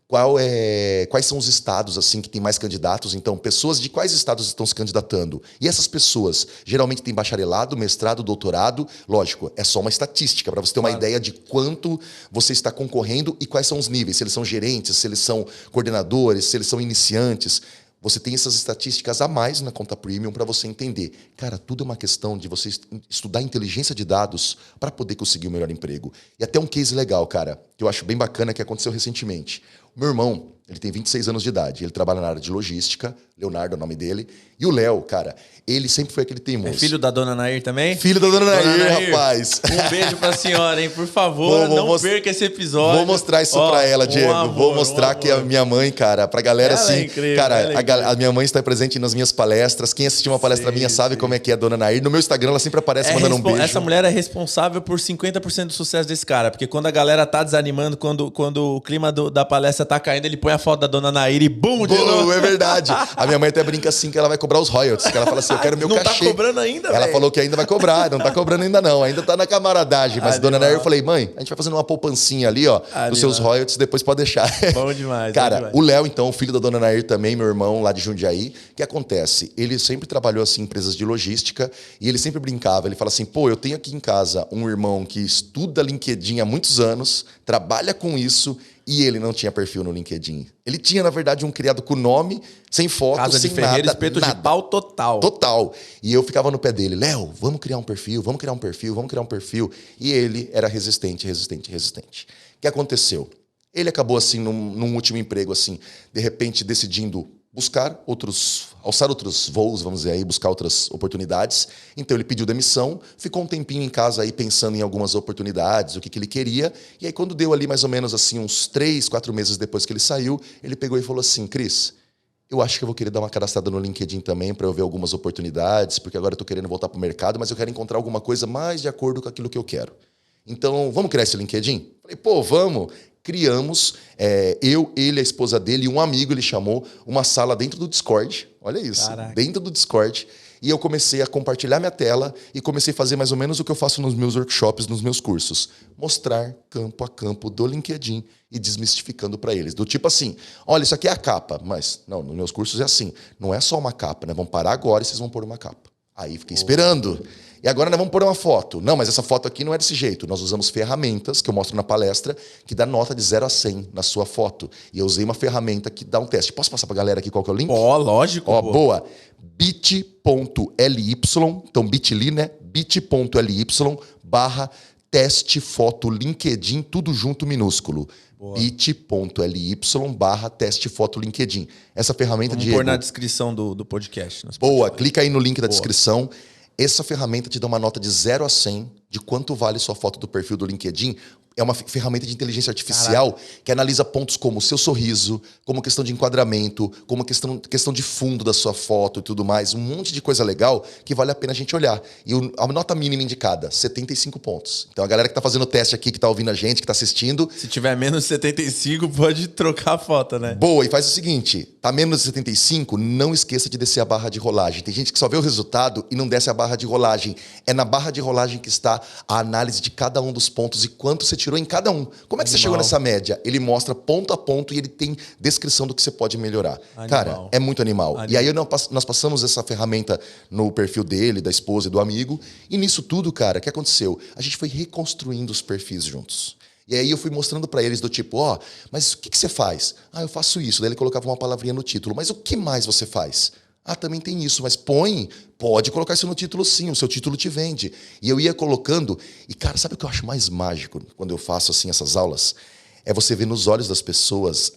quais são os estados assim que tem mais candidatos. Então, pessoas de quais estados estão se candidatando. E essas pessoas geralmente têm bacharelado, mestrado, doutorado. Lógico, é só uma estatística para você ter uma ideia de quanto você está concorrendo e quais são os níveis. Se eles são gerentes, se eles são coordenadores, se eles são iniciantes. Você tem essas estatísticas a mais na conta premium para você entender. Cara, tudo é uma questão de você estudar inteligência de dados para poder conseguir o melhor emprego. E até um case legal, cara, que eu acho bem bacana que aconteceu recentemente. O meu irmão, Ele tem 26 anos de idade. Ele trabalha na área de logística. Leonardo é o nome dele. E o Léo, cara, ele sempre foi aquele teimoso. É filho da dona Nair também? Filho da dona Nair, rapaz. Um beijo pra senhora, hein? Por favor, não perca esse episódio. Vou mostrar isso pra ela, Diego. Vou mostrar que a minha mãe, cara, pra galera assim. É incrível, cara, a minha mãe está presente nas minhas palestras. Quem assistiu uma palestra minha sabe como é que é a dona Nair. No meu Instagram, ela sempre aparece mandando um beijo. Essa mulher é responsável por 50% do sucesso desse cara. Porque quando a galera tá desanimando, quando o clima da palestra tá caindo, ele põe a foto da dona Nair e bum, de novo. É verdade. A minha mãe até brinca assim que ela vai cobrar os royalties. Que ela fala assim, eu quero meu cachê. Não tá cobrando ainda, Ela falou que ainda vai cobrar. Não tá cobrando ainda não. Ainda tá na camaradagem. Mas dona Nair, eu falei, mãe, a gente vai fazendo uma poupancinha ali, ó. Dos seus royalties, depois pode deixar. Bom demais. Cara, bom demais. O Léo, então, filho da dona Nair também, meu irmão lá de Jundiaí. O que acontece? Ele sempre trabalhou assim em empresas de logística e ele sempre brincava. Ele fala assim, pô, eu tenho aqui em casa um irmão que estuda LinkedIn há muitos anos, trabalha com isso e ele não tinha perfil no LinkedIn. Ele tinha, na verdade, um criado com nome, sem foto, Casa sem de Ferreira, nada. espeto de pau total. Total. E eu ficava no pé dele, Léo, vamos criar um perfil, vamos criar um perfil, vamos criar um perfil. E ele era resistente. O que aconteceu? Ele acabou, assim, num último emprego, assim, de repente decidindo alçar outros voos, vamos dizer aí, buscar outras oportunidades. Então ele pediu demissão, ficou um tempinho em casa aí pensando em algumas oportunidades, o que ele queria. E aí quando deu ali mais ou menos assim uns 3, 4 meses depois que ele saiu, ele pegou e falou assim, Cris, eu acho que eu vou querer dar uma cadastrada no LinkedIn também para eu ver algumas oportunidades, porque agora eu estou querendo voltar para o mercado, mas eu quero encontrar alguma coisa mais de acordo com aquilo que eu quero. Então, vamos criar esse LinkedIn? Falei, pô, vamos. Criamos, eu, ele, a esposa dele e um amigo, ele chamou, uma sala dentro do Discord. Olha isso, Caraca. Dentro do Discord. E eu comecei a compartilhar minha tela e comecei a fazer mais ou menos o que eu faço nos meus workshops, nos meus cursos. Mostrar campo a campo do LinkedIn e desmistificando para eles. Do tipo assim, olha, isso aqui é a capa. Mas, não, nos meus cursos é assim. Não é só uma capa, né? Vamos parar agora e vocês vão pôr uma capa. Aí fiquei esperando. E agora nós vamos pôr uma foto. Não, mas essa foto aqui não é desse jeito. Nós usamos ferramentas, que eu mostro na palestra, que dá nota de 0 a 100 na sua foto. E eu usei uma ferramenta que dá um teste. Posso passar pra galera aqui qual que é o link? Lógico. Boa. bit.ly, então bit.ly, né? bit.ly/teste foto LinkedIn, tudo junto minúsculo. bit.ly/teste foto LinkedIn. Essa ferramenta, Vamos pôr na descrição do podcast. Boa, clica aí no link da descrição. Essa ferramenta te dá uma nota de 0 a 100 de quanto vale sua foto do perfil do LinkedIn. É uma ferramenta de inteligência artificial que analisa pontos como o seu sorriso, como questão de enquadramento, como questão de fundo da sua foto e tudo mais. Um monte de coisa legal que vale a pena a gente olhar. E a nota mínima indicada, 75 pontos. Então a galera que está fazendo o teste aqui, que está ouvindo a gente, que está assistindo... Se tiver menos de 75, pode trocar a foto, né? Boa, e faz o seguinte, tá menos de 75, não esqueça de descer a barra de rolagem. Tem gente que só vê o resultado e não desce a barra de rolagem. É na barra de rolagem que está a análise de cada um dos pontos e quanto você tirou em cada um. Como é que você chegou nessa média? Ele mostra ponto a ponto e ele tem descrição do que você pode melhorar. Cara, é muito animal. E aí nós passamos essa ferramenta no perfil dele, da esposa e do amigo. E nisso tudo, cara, o que aconteceu? A gente foi reconstruindo os perfis juntos. E aí eu fui mostrando para eles do tipo, mas o que você faz? Eu faço isso. Daí ele colocava uma palavrinha no título. Mas o que mais você faz? Também tem isso, mas pode colocar isso no título sim, o seu título te vende. E eu ia colocando, e cara, sabe o que eu acho mais mágico quando eu faço assim essas aulas? É você ver nos olhos das pessoas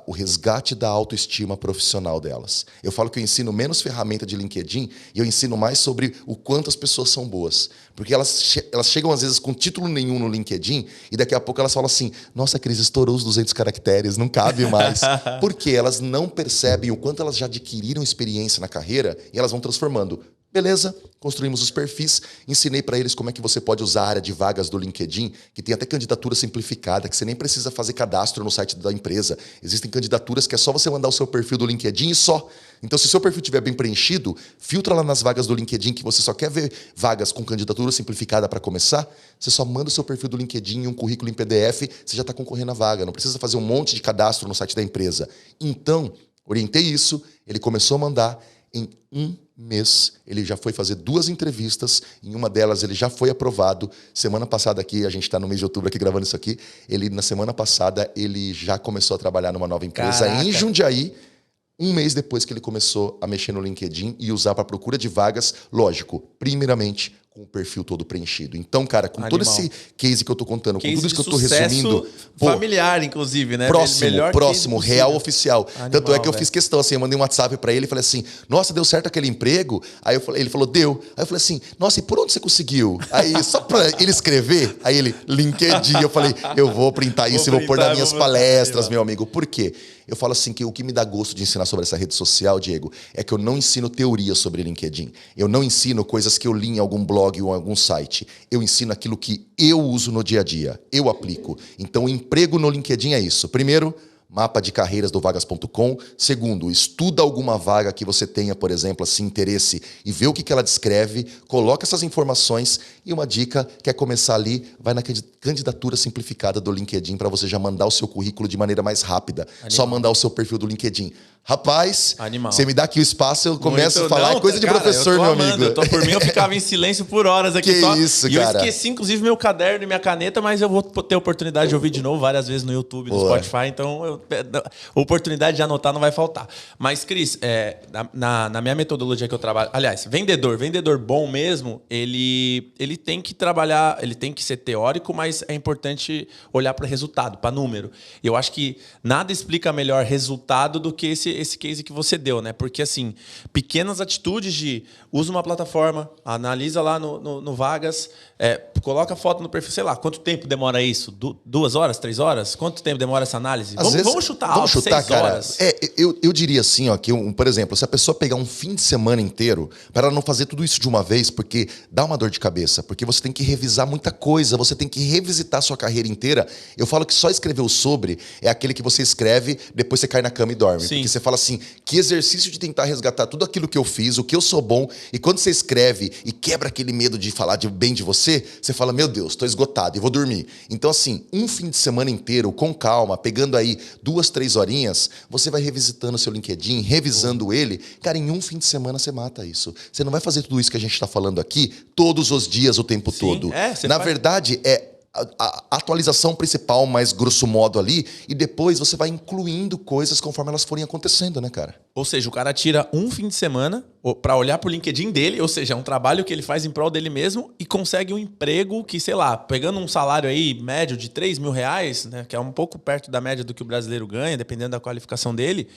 o resgate da autoestima profissional delas. Eu falo que eu ensino menos ferramenta de LinkedIn e eu ensino mais sobre o quanto as pessoas são boas. Porque elas chegam às vezes com título nenhum no LinkedIn e daqui a pouco elas falam assim, nossa, Cris, estourou os 200 caracteres, não cabe mais. Porque elas não percebem o quanto elas já adquiriram experiência na carreira e elas vão transformando. Beleza, construímos os perfis, ensinei para eles como é que você pode usar a área de vagas do LinkedIn, que tem até candidatura simplificada, que você nem precisa fazer cadastro no site da empresa. Existem candidaturas que é só você mandar o seu perfil do LinkedIn e só. Então, se o seu perfil estiver bem preenchido, filtra lá nas vagas do LinkedIn, que você só quer ver vagas com candidatura simplificada para começar, você só manda o seu perfil do LinkedIn e um currículo em PDF, você já está concorrendo à vaga. Não precisa fazer um monte de cadastro no site da empresa. Então, orientei isso, ele começou a mandar. Em um mês, ele já foi fazer 2 entrevistas. Em uma delas, ele já foi aprovado. Semana passada aqui, a gente está no mês de outubro aqui gravando isso aqui. Na semana passada, ele já começou a trabalhar numa nova empresa em Jundiaí. Um mês depois que ele começou a mexer no LinkedIn e usar para procura de vagas, lógico, primeiramente com o perfil todo preenchido. Então, cara, com todo Animal. esse case que eu tô contando, Case com tudo isso que de eu tô sucesso resumindo... familiar, inclusive, né? Próximo, case real possível. oficial. Animal, Tanto é que eu velho. fiz questão, assim, eu mandei um WhatsApp pra ele e falei assim, nossa, deu certo aquele emprego? Aí ele falou, deu. Aí eu falei assim, nossa, e por onde você conseguiu? Aí, só pra ele escrever, aí ele, LinkedIn. Eu falei, eu vou printar isso e vou pôr nas minhas palestras, meu amigo. Por quê? Eu falo assim que o que me dá gosto de ensinar sobre essa rede social, Diego, é que eu não ensino teoria sobre LinkedIn. Eu não ensino coisas que eu li em algum blog ou em algum site. Eu ensino aquilo que eu uso no dia a dia. Eu aplico. Então, o emprego no LinkedIn é isso. Primeiro, mapa de carreiras do vagas.com. Segundo, estuda alguma vaga que você tenha, por exemplo, assim, interesse e vê o que ela descreve, coloca essas informações e uma dica, quer começar ali, vai na candidatura simplificada do LinkedIn para você já mandar o seu currículo de maneira mais rápida. Animal. Só mandar o seu perfil do LinkedIn. Rapaz, Animal. você me dá aqui o espaço, eu começo a falar, Não, é coisa de cara, professor, eu tô meu amando. amigo. Por mim, eu ficava em silêncio por horas aqui Que só. isso, e cara. eu esqueci, inclusive, meu caderno e minha caneta, mas eu vou ter oportunidade de ouvir de novo várias vezes no YouTube, no Boa. Spotify, então oportunidade de anotar não vai faltar. Mas, Cris, na minha metodologia que eu trabalho, aliás, vendedor bom mesmo, ele tem que trabalhar, ele tem que ser teórico, mas é importante olhar para resultado, para número. E eu acho que nada explica melhor resultado do que esse case que você deu, né? Porque, assim, pequenas atitudes de usa uma plataforma, analisa lá no Vagas, coloca a foto no perfil, sei lá, quanto tempo demora isso? 2 horas, 3 horas? Quanto tempo demora essa análise? Vamos chutar alto, 6 cara. horas. Eu diria assim, ó, que, por exemplo, se a pessoa pegar um fim de semana inteiro, para ela não fazer tudo isso de uma vez, porque dá uma dor de cabeça, porque você tem que revisar muita coisa, você tem que revisitar a sua carreira inteira. Eu falo que só escrever o sobre é aquele que você escreve, depois você cai na cama e dorme. Sim. Porque você fala assim, que exercício de tentar resgatar tudo aquilo que eu fiz, o que eu sou bom, e quando você escreve e quebra aquele medo de falar bem de você, você fala, meu Deus, estou esgotado e vou dormir. Então, assim, um fim de semana inteiro, com calma, pegando aí 2, 3 horinhas, você vai revisitando o seu LinkedIn, revisando ele. Cara, em um fim de semana você mata isso. Você não vai fazer tudo isso que a gente está falando aqui todos os dias, o tempo todo. Na verdade, a atualização principal, mais grosso modo ali, e depois você vai incluindo coisas conforme elas forem acontecendo, né, cara? Ou seja, o cara tira um fim de semana para olhar pro LinkedIn dele, ou seja, é um trabalho que ele faz em prol dele mesmo e consegue um emprego que, sei lá, pegando um salário aí médio de R$3.000, né, que é um pouco perto da média do que o brasileiro ganha, dependendo da qualificação dele,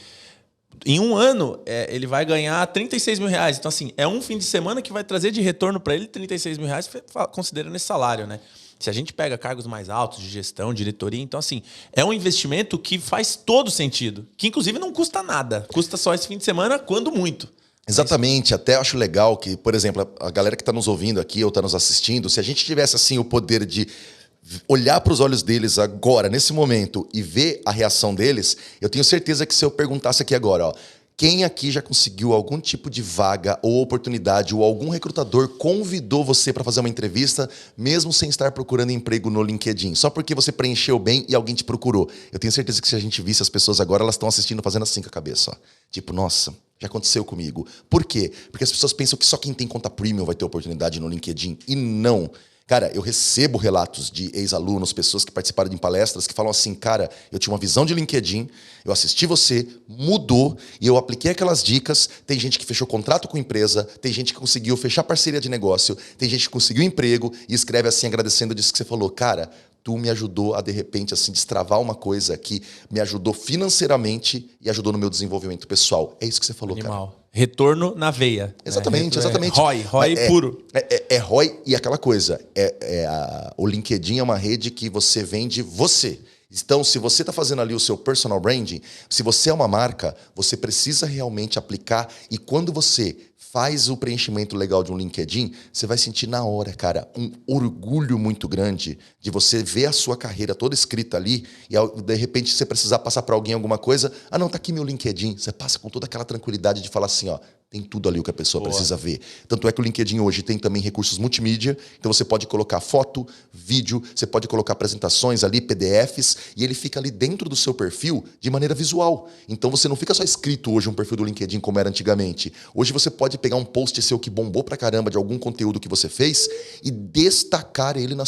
em um ano ele vai ganhar R$36.000. Então, assim, é um fim de semana que vai trazer de retorno para ele R$36.000, considerando esse salário, né? Se a gente pega cargos mais altos de gestão, diretoria, então, assim, é um investimento que faz todo sentido. Que, inclusive, não custa nada. Custa só esse fim de semana, quando muito. Exatamente. Até acho legal que, por exemplo, a galera que está nos ouvindo aqui ou está nos assistindo, se a gente tivesse, assim, o poder de olhar para os olhos deles agora, nesse momento, e ver a reação deles, eu tenho certeza que se eu perguntasse aqui agora, ó, quem aqui já conseguiu algum tipo de vaga ou oportunidade ou algum recrutador convidou você para fazer uma entrevista, mesmo sem estar procurando emprego no LinkedIn, só porque você preencheu bem e alguém te procurou? Eu tenho certeza que se a gente visse as pessoas agora, elas estão assistindo fazendo assim com a cabeça, ó. Tipo, nossa, já aconteceu comigo. Por quê? Porque as pessoas pensam que só quem tem conta premium vai ter oportunidade no LinkedIn. E não. Cara, eu recebo relatos de ex-alunos, pessoas que participaram de palestras, que falam assim, cara, eu tinha uma visão de LinkedIn, eu assisti você, mudou, e eu apliquei aquelas dicas. Tem gente que fechou contrato com empresa, tem gente que conseguiu fechar parceria de negócio, tem gente que conseguiu emprego e escreve assim, agradecendo disso que você falou. Cara, tu me ajudou a, de repente, assim, destravar uma coisa que me ajudou financeiramente e ajudou no meu desenvolvimento pessoal. É isso que você falou, Animal. cara. Retorno na veia. Exatamente, exatamente. ROI puro. É ROI e aquela coisa. O LinkedIn é uma rede que você vende você. Então, se você está fazendo ali o seu personal branding, se você é uma marca, você precisa realmente aplicar. E quando você faz o preenchimento legal de um LinkedIn, você vai sentir na hora, cara, um orgulho muito grande de você ver a sua carreira toda escrita ali e, de repente, você precisar passar para alguém alguma coisa. Ah, não, tá aqui meu LinkedIn. Você passa com toda aquela tranquilidade de falar assim, ó, tem tudo ali o que a pessoa precisa ver. Tanto é que o LinkedIn hoje tem também recursos multimídia, então você pode colocar foto, vídeo, você pode colocar apresentações ali, PDFs, e ele fica ali dentro do seu perfil de maneira visual. Então você não fica só escrito hoje um perfil do LinkedIn como era antigamente. Hoje você pode pegar um post seu que bombou pra caramba de algum conteúdo que você fez e destacar ele no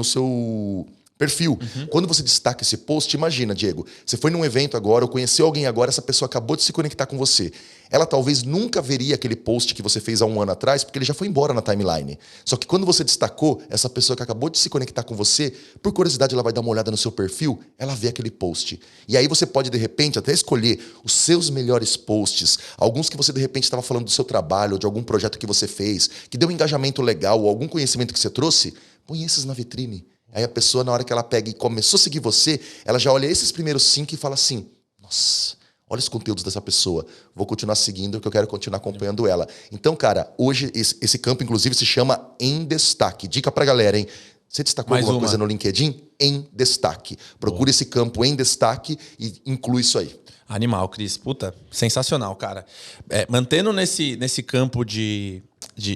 seu perfil. Quando você destaca esse post, imagina, Diego, você foi num evento agora, ou conheceu alguém agora, essa pessoa acabou de se conectar com você. Ela talvez nunca veria aquele post que você fez há um ano atrás, porque ele já foi embora na timeline. Só que quando você destacou, essa pessoa que acabou de se conectar com você, por curiosidade ela vai dar uma olhada no seu perfil, ela vê aquele post. E aí você pode, de repente, até escolher os seus melhores posts, alguns que você, de repente, estava falando do seu trabalho, ou de algum projeto que você fez, que deu um engajamento legal, ou algum conhecimento que você trouxe, põe esses na vitrine. Aí a pessoa, na hora que ela pega e começou a seguir você, ela já olha esses primeiros 5 e fala assim, nossa, olha os conteúdos dessa pessoa, vou continuar seguindo, porque eu quero continuar acompanhando ela. Então, cara, hoje esse campo, inclusive, se chama Em Destaque. Dica pra galera, hein? Você destacou alguma coisa no LinkedIn? Em Destaque. Procura esse campo Em Destaque e inclui isso aí. Animal, Cris. Puta, sensacional, cara. Mantendo nesse campo de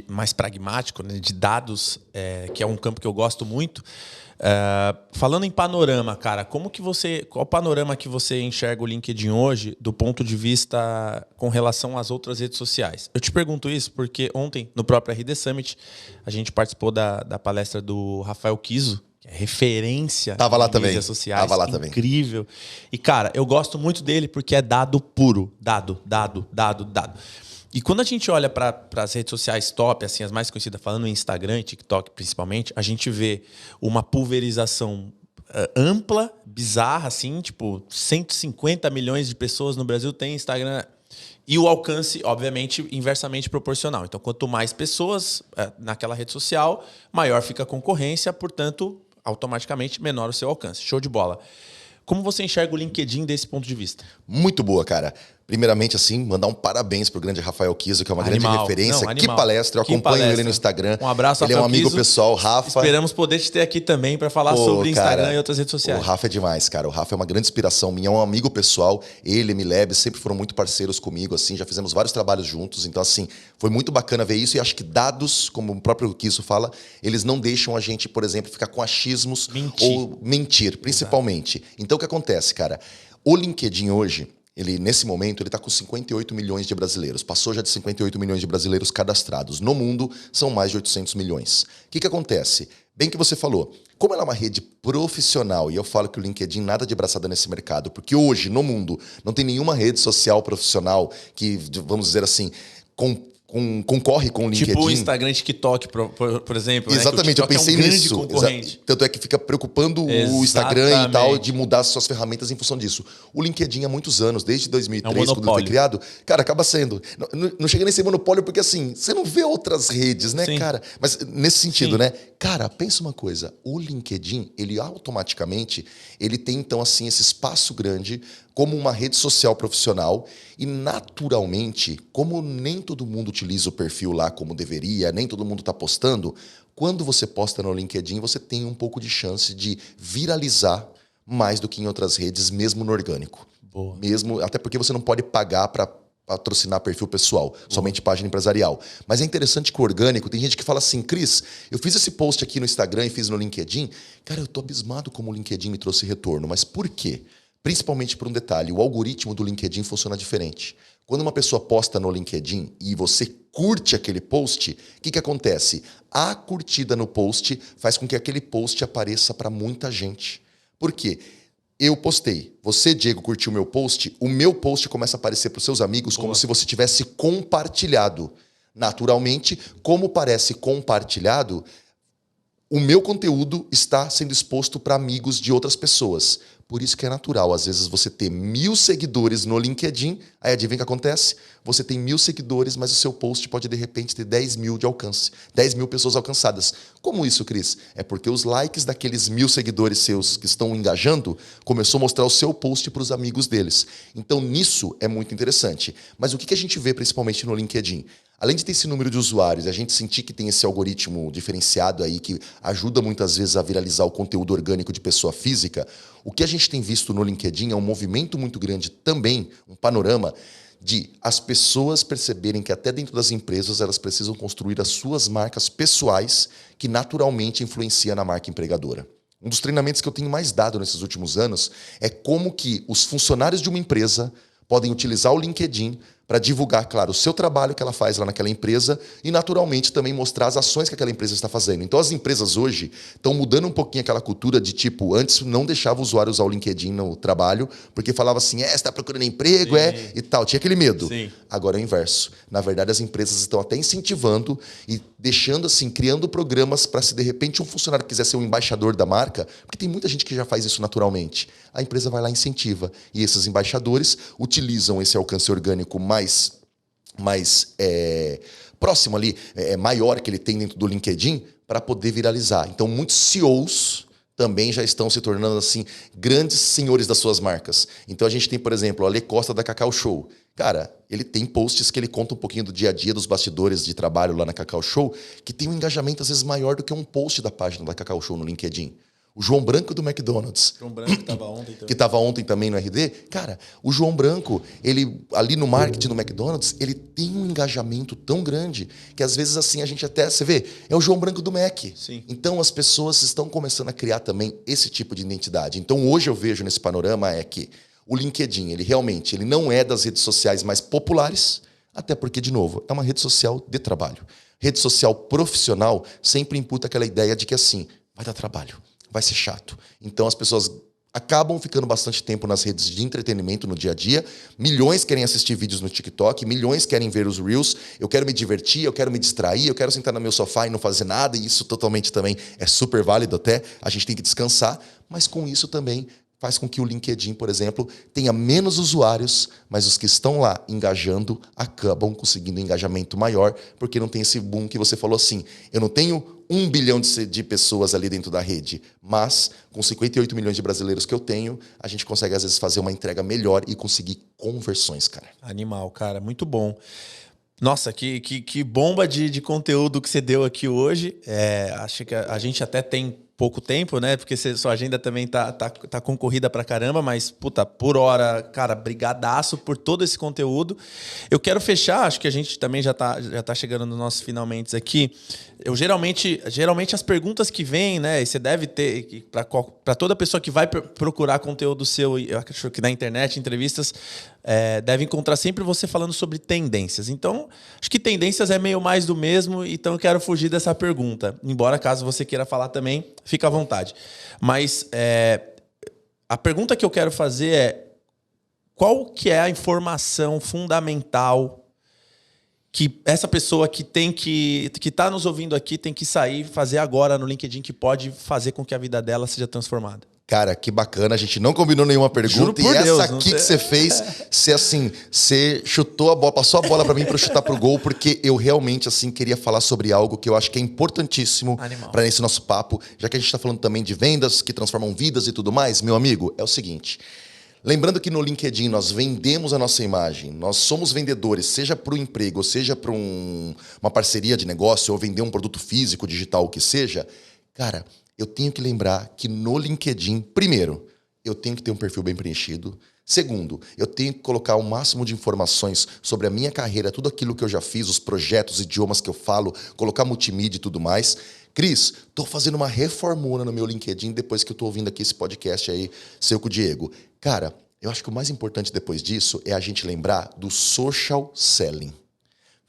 mais pragmático, né, de dados, que é um campo que eu gosto muito. Falando em panorama, cara, qual o panorama que você enxerga o LinkedIn hoje do ponto de vista com relação às outras redes sociais? Eu te pergunto isso porque ontem, no próprio RD Summit, a gente participou da palestra do Rafael Kiso, que é referência em mídias sociais. Tava lá incrível. Também. E, cara, eu gosto muito dele porque é dado puro. Dado. E quando a gente olha para as redes sociais top, assim, as mais conhecidas, falando em Instagram e TikTok principalmente, a gente vê uma pulverização ampla, bizarra, assim, tipo 150 milhões de pessoas no Brasil têm Instagram. E o alcance, obviamente, inversamente proporcional. Então, quanto mais pessoas naquela rede social, maior fica a concorrência, portanto, automaticamente menor o seu alcance. Show de bola. Como você enxerga o LinkedIn desse ponto de vista? Muito boa, cara. Primeiramente, assim, mandar um parabéns pro grande Rafael Kiso, que é uma grande referência. Que palestra, eu acompanho ele no Instagram. Um abraço, Rafael Kiso. Ele é um amigo pessoal, Rafa. Esperamos poder te ter aqui também para falar sobre Instagram e outras redes sociais. O Rafa é demais, cara. O Rafa é uma grande inspiração minha, é um amigo pessoal. Ele, Mileb, sempre foram muito parceiros comigo, assim, já fizemos vários trabalhos juntos. Então, assim, foi muito bacana ver isso. E acho que dados, como o próprio Kiso fala, eles não deixam a gente, por exemplo, ficar com achismos ou mentir, principalmente. Exato. Então, o que acontece, cara? O LinkedIn hoje, nesse momento, ele está com 58 milhões de brasileiros. Passou já de 58 milhões de brasileiros cadastrados. No mundo, são mais de 800 milhões. O que acontece? Bem que você falou, como ela é uma rede profissional, e eu falo que o LinkedIn nada de braçada nesse mercado, porque hoje, no mundo, não tem nenhuma rede social profissional que, vamos dizer assim, concorre com o LinkedIn. Tipo o Instagram, TikTok, por exemplo. Exatamente, né? Eu pensei nisso. Concorrente. Tanto é que fica preocupando o Instagram e tal de mudar as suas ferramentas em função disso. O LinkedIn há muitos anos, desde 2003, quando foi criado, cara, acaba sendo. Não chega nem a ser monopólio porque assim, você não vê outras redes, né, Sim. cara? Mas nesse sentido, Sim. né? Cara, pensa uma coisa, o LinkedIn, ele automaticamente, ele tem então assim esse espaço grande como uma rede social profissional e naturalmente, como nem todo mundo utiliza o perfil lá como deveria, nem todo mundo está postando, quando você posta no LinkedIn, você tem um pouco de chance de viralizar mais do que em outras redes, mesmo no orgânico. Boa. Mesmo, até porque você não pode pagar para patrocinar perfil pessoal, somente página empresarial. Mas é interessante que o orgânico, tem gente que fala assim, Cris, eu fiz esse post aqui no Instagram e fiz no LinkedIn, cara, eu tô abismado como o LinkedIn me trouxe retorno, mas por quê? Principalmente por um detalhe, o algoritmo do LinkedIn funciona diferente. Quando uma pessoa posta no LinkedIn e você curte aquele post, o que acontece? A curtida no post faz com que aquele post apareça para muita gente. Por quê? Eu postei, você, Diego, curtiu o meu post começa a aparecer para os seus amigos como se você tivesse compartilhado. Naturalmente, como parece compartilhado, o meu conteúdo está sendo exposto para amigos de outras pessoas. Por isso que é natural, às vezes, você ter 1000 seguidores no LinkedIn, aí adivinha o que acontece? Você tem 1000 seguidores, mas o seu post pode, de repente, ter 10 mil de alcance. 10 mil pessoas alcançadas. Como isso, Cris? É porque os likes daqueles 1000 seguidores seus que estão engajando começou a mostrar o seu post para os amigos deles. Então, nisso é muito interessante. Mas o que a gente vê, principalmente no LinkedIn? Além de ter esse número de usuários, a gente sentir que tem esse algoritmo diferenciado aí que ajuda muitas vezes a viralizar o conteúdo orgânico de pessoa física, o que a gente tem visto no LinkedIn é um movimento muito grande também, um panorama de as pessoas perceberem que até dentro das empresas elas precisam construir as suas marcas pessoais que naturalmente influenciam na marca empregadora. Um dos treinamentos que eu tenho mais dado nesses últimos anos é como que os funcionários de uma empresa podem utilizar o LinkedIn para divulgar, claro, o seu trabalho que ela faz lá naquela empresa e, naturalmente, também mostrar as ações que aquela empresa está fazendo. Então, as empresas hoje estão mudando um pouquinho aquela cultura de, tipo, antes não deixava o usuário usar o LinkedIn no trabalho, porque falava assim, você está procurando emprego, e tal. Tinha aquele medo. Sim. Agora é o inverso. Na verdade, as empresas estão até incentivando e deixando, assim, criando programas para se, de repente, um funcionário quiser ser o embaixador da marca, porque tem muita gente que já faz isso naturalmente. A empresa vai lá e incentiva. E esses embaixadores utilizam esse alcance orgânico mais próximo ali, maior que ele tem dentro do LinkedIn, para poder viralizar. Então, muitos CEOs também já estão se tornando assim grandes senhores das suas marcas. Então, a gente tem, por exemplo, o Ale Costa da Cacau Show. Cara, ele tem posts que ele conta um pouquinho do dia a dia dos bastidores de trabalho lá na Cacau Show, que tem um engajamento, às vezes, maior do que um post da página da Cacau Show no LinkedIn. O João Branco do McDonald's. João Branco que estava ontem também. Que estava ontem também no RD. Cara, o João Branco, ele ali no marketing do McDonald's, ele tem um engajamento tão grande que às vezes assim a gente até, você vê, é o João Branco do Mac. Sim. Então as pessoas estão começando a criar também esse tipo de identidade. Então hoje eu vejo nesse panorama que o LinkedIn, ele não é das redes sociais mais populares, até porque, de novo, é uma rede social de trabalho. Rede social profissional sempre imputa aquela ideia de que assim, vai dar trabalho. Vai ser chato. Então as pessoas acabam ficando bastante tempo nas redes de entretenimento no dia a dia. Milhões querem assistir vídeos no TikTok, milhões querem ver os Reels. Eu quero me divertir, eu quero me distrair, eu quero sentar no meu sofá e não fazer nada. E isso totalmente também é super válido até. A gente tem que descansar. Mas com isso também faz com que o LinkedIn, por exemplo, tenha menos usuários, mas os que estão lá engajando acabam conseguindo um engajamento maior, porque não tem esse boom que você falou assim, eu não tenho 1 bilhão de pessoas ali dentro da rede, mas com 58 milhões de brasileiros que eu tenho, a gente consegue às vezes fazer uma entrega melhor e conseguir conversões, cara. Animal, cara, muito bom. Nossa, que bomba de conteúdo que você deu aqui hoje. Acho que a gente até tem pouco tempo, né? Porque sua agenda também tá concorrida pra caramba, mas, puta, por hora, cara, brigadaço por todo esse conteúdo. Eu quero fechar, acho que a gente também já tá chegando nos nossos finalmente aqui. Eu geralmente as perguntas que vêm, né? E você deve ter, para toda pessoa que vai procurar conteúdo seu, eu acho que na internet, entrevistas, deve encontrar sempre você falando sobre tendências. Então, acho que tendências é meio mais do mesmo, então eu quero fugir dessa pergunta. Embora, caso você queira falar também, fica à vontade. Mas a pergunta que eu quero fazer é qual que é a informação fundamental que essa pessoa que está nos ouvindo aqui tem que sair, fazer agora no LinkedIn, que pode fazer com que a vida dela seja transformada? Cara, que bacana. A gente não combinou nenhuma pergunta. E Deus, essa aqui que você fez, você chutou a bola, passou a bola para mim para chutar pro gol, porque eu realmente assim queria falar sobre algo que eu acho que é importantíssimo para esse nosso papo, já que a gente está falando também de vendas que transformam vidas e tudo mais. Meu amigo, é o seguinte. Lembrando que no LinkedIn nós vendemos a nossa imagem, nós somos vendedores, seja para o emprego, seja para uma parceria de negócio, ou vender um produto físico, digital, o que seja. Cara, eu tenho que lembrar que no LinkedIn, primeiro, eu tenho que ter um perfil bem preenchido. Segundo, eu tenho que colocar o máximo de informações sobre a minha carreira, tudo aquilo que eu já fiz, os projetos, idiomas que eu falo, colocar multimídia e tudo mais. Cris, estou fazendo uma reformula no meu LinkedIn depois que eu estou ouvindo aqui esse podcast aí, seu com o Diego. Cara, eu acho que o mais importante depois disso é a gente lembrar do social selling.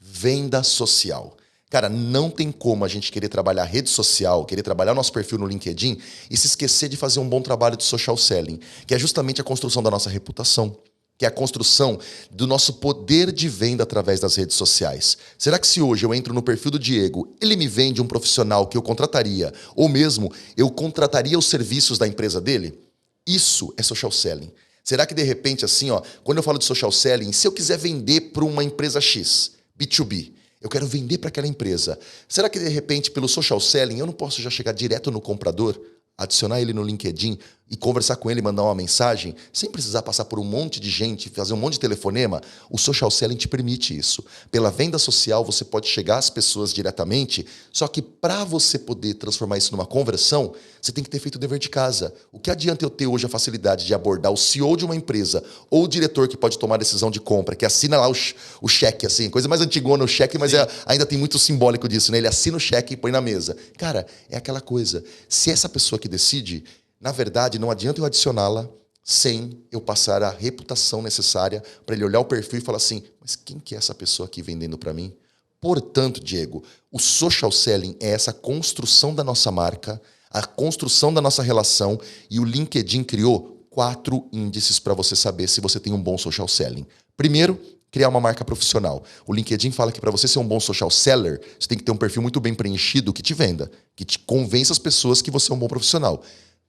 Venda social. Cara, não tem como a gente querer trabalhar rede social, querer trabalhar o nosso perfil no LinkedIn e se esquecer de fazer um bom trabalho de social selling, que é justamente a construção da nossa reputação, que é a construção do nosso poder de venda através das redes sociais. Será que se hoje eu entro no perfil do Diego, ele me vende um profissional que eu contrataria, ou mesmo eu contrataria os serviços da empresa dele? Isso é social selling. Será que de repente assim, quando eu falo de social selling, se eu quiser vender para uma empresa X, B2B, eu quero vender para aquela empresa. Será que, de repente, pelo social selling, eu não posso já chegar direto no comprador, adicionar ele no LinkedIn e conversar com ele, mandar uma mensagem, sem precisar passar por um monte de gente, fazer um monte de telefonema? O social selling te permite isso. Pela venda social, você pode chegar às pessoas diretamente, só que para você poder transformar isso numa conversão, você tem que ter feito o dever de casa. O que adianta eu ter hoje a facilidade de abordar o CEO de uma empresa ou o diretor que pode tomar a decisão de compra, que assina lá o cheque, assim, coisa mais antigona o cheque, mas ainda tem muito simbólico disso, né? Ele assina o cheque e põe na mesa. Cara, é aquela coisa. Se essa pessoa que decide, na verdade, não adianta eu adicioná-la sem eu passar a reputação necessária para ele olhar o perfil e falar assim, mas quem que é essa pessoa aqui vendendo para mim? Portanto, Diego, o social selling é essa construção da nossa marca, a construção da nossa relação, e o LinkedIn criou 4 índices para você saber se você tem um bom social selling. Primeiro, criar uma marca profissional. O LinkedIn fala que para você ser um bom social seller, você tem que ter um perfil muito bem preenchido que te venda, que te convença as pessoas que você é um bom profissional.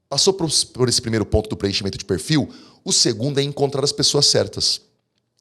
Passou por esse primeiro ponto do preenchimento de perfil, o segundo é encontrar as pessoas certas.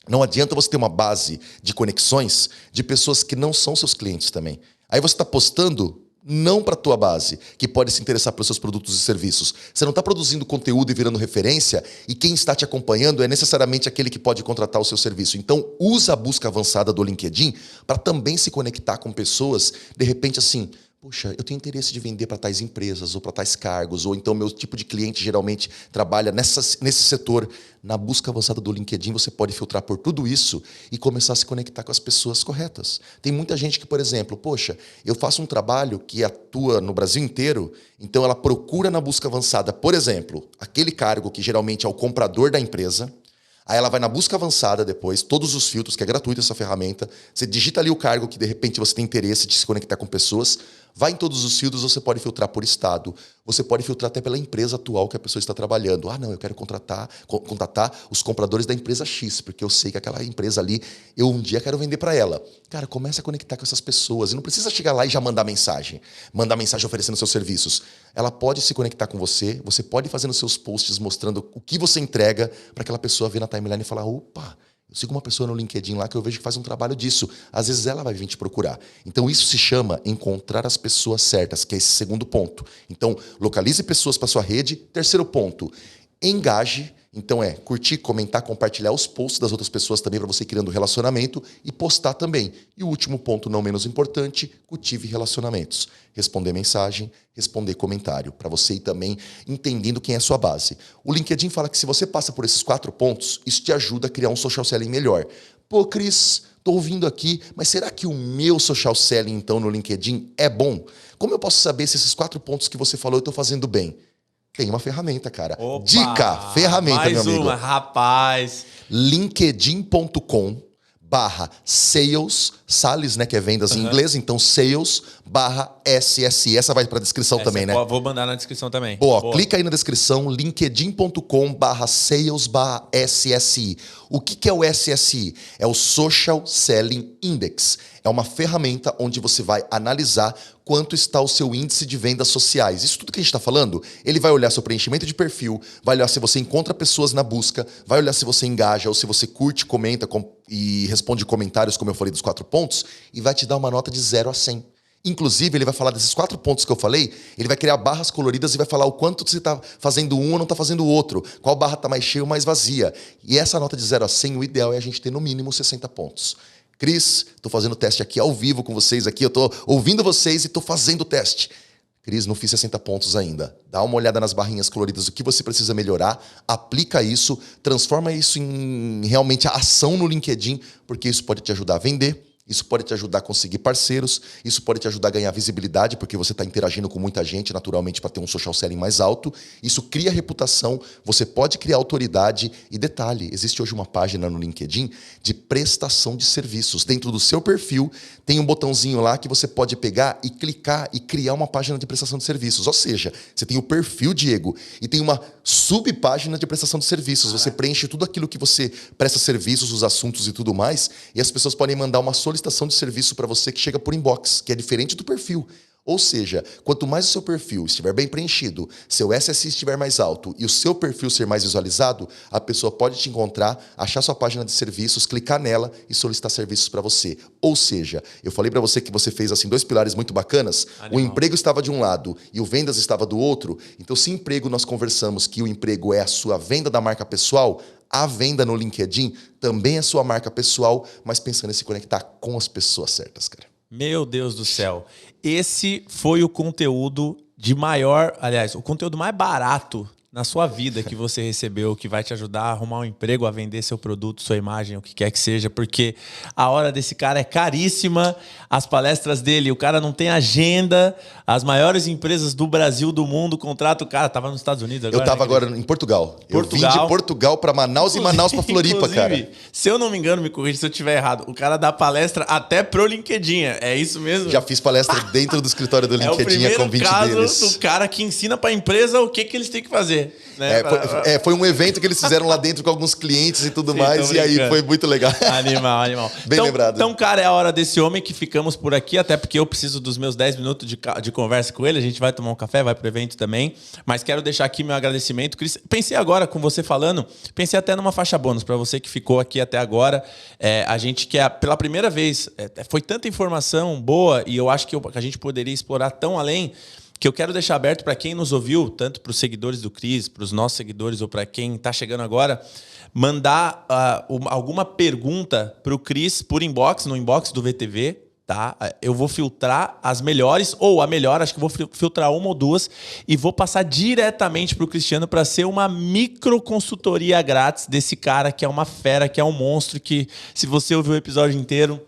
Não adianta você ter uma base de conexões de pessoas que não são seus clientes também. Aí você está postando não para a tua base, que pode se interessar pelos seus produtos e serviços. Você não está produzindo conteúdo e virando referência, e quem está te acompanhando é necessariamente aquele que pode contratar o seu serviço. Então, usa a busca avançada do LinkedIn para também se conectar com pessoas, de repente assim, poxa, eu tenho interesse de vender para tais empresas ou para tais cargos, ou então meu tipo de cliente geralmente trabalha nesse setor. Na busca avançada do LinkedIn, você pode filtrar por tudo isso e começar a se conectar com as pessoas corretas. Tem muita gente que, por exemplo, poxa, eu faço um trabalho que atua no Brasil inteiro, então ela procura na busca avançada, por exemplo, aquele cargo que geralmente é o comprador da empresa. Aí ela vai na busca avançada depois, todos os filtros, que é gratuita essa ferramenta. Você digita ali o cargo que de repente você tem interesse de se conectar com pessoas. Vai em todos os filtros, você pode filtrar por estado. Você pode filtrar até pela empresa atual que a pessoa está trabalhando. Ah, não, eu quero contatar os compradores da empresa X, porque eu sei que aquela empresa ali, eu um dia quero vender para ela. Cara, comece a conectar com essas pessoas. E não precisa chegar lá e já mandar mensagem. Mandar mensagem oferecendo seus serviços. Ela pode se conectar com você, você pode fazer nos seus posts mostrando o que você entrega para aquela pessoa ver na timeline e falar, opa, eu sigo uma pessoa no LinkedIn lá que eu vejo que faz um trabalho disso. Às vezes ela vai vir te procurar. Então isso se chama encontrar as pessoas certas, que é esse segundo ponto. Então, localize pessoas para sua rede. Terceiro ponto, engaje. Então curtir, comentar, compartilhar os posts das outras pessoas também para você ir criando relacionamento e postar também. E o último ponto, não menos importante, cultive relacionamentos. Responder mensagem, responder comentário, para você ir também entendendo quem é a sua base. O LinkedIn fala que se você passa por esses 4 pontos, isso te ajuda a criar um social selling melhor. Pô, Cris, estou ouvindo aqui, mas será que o meu social selling então no LinkedIn é bom? Como eu posso saber se esses 4 pontos que você falou eu estou fazendo bem? Tem uma ferramenta, cara. Opa, dica, ferramenta, meu amigo. Mais uma, rapaz. linkedin.com/sales, sales, né, que é vendas em inglês, então sales/SSI. Essa vai para a descrição também, né? Vou mandar na descrição também. Boa, clica aí na descrição, linkedin.com/sales/SSI. O que é o SSI? É o Social Selling Index. É uma ferramenta onde você vai analisar quanto está o seu índice de vendas sociais. Isso tudo que a gente está falando, ele vai olhar seu preenchimento de perfil, vai olhar se você encontra pessoas na busca, vai olhar se você engaja ou se você curte, comenta e responde comentários, como eu falei dos 4 pontos, e vai te dar uma nota de 0 a 100. Inclusive, ele vai falar desses 4 pontos que eu falei, ele vai criar barras coloridas e vai falar o quanto você está fazendo um ou não está fazendo o outro, qual barra está mais cheia ou mais vazia. E essa nota de 0 a 100, o ideal é a gente ter no mínimo 60 pontos. Cris, estou fazendo o teste aqui ao vivo com vocês aqui, eu estou ouvindo vocês e estou fazendo o teste. Cris, não fiz 60 pontos ainda. Dá uma olhada nas barrinhas coloridas, o que você precisa melhorar, aplica isso, transforma isso em realmente a ação no LinkedIn, porque isso pode te ajudar a vender, isso pode te ajudar a conseguir parceiros, isso pode te ajudar a ganhar visibilidade, porque você está interagindo com muita gente, naturalmente, para ter um social selling mais alto. Isso cria reputação, você pode criar autoridade. E detalhe, existe hoje uma página no LinkedIn de prestação de serviços. Dentro do seu perfil, tem um botãozinho lá que você pode pegar e clicar e criar uma página de prestação de serviços. Ou seja, você tem o perfil, Diego, e tem uma subpágina de prestação de serviços. Você preenche tudo aquilo que você presta serviços, os assuntos e tudo mais, e as pessoas podem mandar uma solicitação de serviço para você que chega por inbox, que é diferente do perfil. Ou seja, quanto mais o seu perfil estiver bem preenchido, seu SSI estiver mais alto e o seu perfil ser mais visualizado, a pessoa pode te encontrar, achar sua página de serviços, clicar nela e solicitar serviços para você. Ou seja, eu falei para você que você fez assim 2 pilares muito bacanas. Animal. O emprego estava de um lado e o vendas estava do outro. Então, se emprego nós conversamos que o emprego é a sua venda da marca pessoal, a venda no LinkedIn também é sua marca pessoal, mas pensando em se conectar com as pessoas certas, cara. Meu Deus do céu. Esse foi o conteúdo de maior... Aliás, o conteúdo mais barato na sua vida que você recebeu, que vai te ajudar a arrumar um emprego, a vender seu produto, sua imagem, o que quer que seja, porque a hora desse cara é caríssima, as palestras dele, o cara não tem agenda, as maiores empresas do Brasil, do mundo, contratam o cara. Tava nos Estados Unidos agora? Eu tava agora em Portugal. Eu vim de Portugal para Manaus e Manaus para Floripa, cara. Se eu não me engano, me corrija se eu estiver errado, o cara dá palestra até pro LinkedIn, é isso mesmo? Já fiz palestra dentro do escritório do LinkedIn, é o convite caso deles. do cara que ensina pra empresa o que eles têm que fazer. Né? Foi um evento que eles fizeram lá dentro com alguns clientes e tudo mais, e aí foi muito legal. Animal. Bem lembrado. Então, cara, é a hora desse homem que ficamos por aqui, até porque eu preciso dos meus 10 minutos de conversa com ele. A gente vai tomar um café, vai pro evento também. Mas quero deixar aqui meu agradecimento. Cris, pensei agora com você falando, pensei até numa faixa bônus para você que ficou aqui até agora. A gente quer, pela primeira vez, foi tanta informação boa e eu acho que a gente poderia explorar tão além, que eu quero deixar aberto para quem nos ouviu, tanto para os seguidores do Cris, para os nossos seguidores ou para quem está chegando agora, mandar alguma pergunta para o Cris por inbox, no inbox do VTV. Tá? Eu vou filtrar as melhores, ou a melhor, acho que vou filtrar uma ou duas, e vou passar diretamente para o Cristiano para ser uma microconsultoria grátis desse cara que é uma fera, que é um monstro, que se você ouviu o episódio inteiro,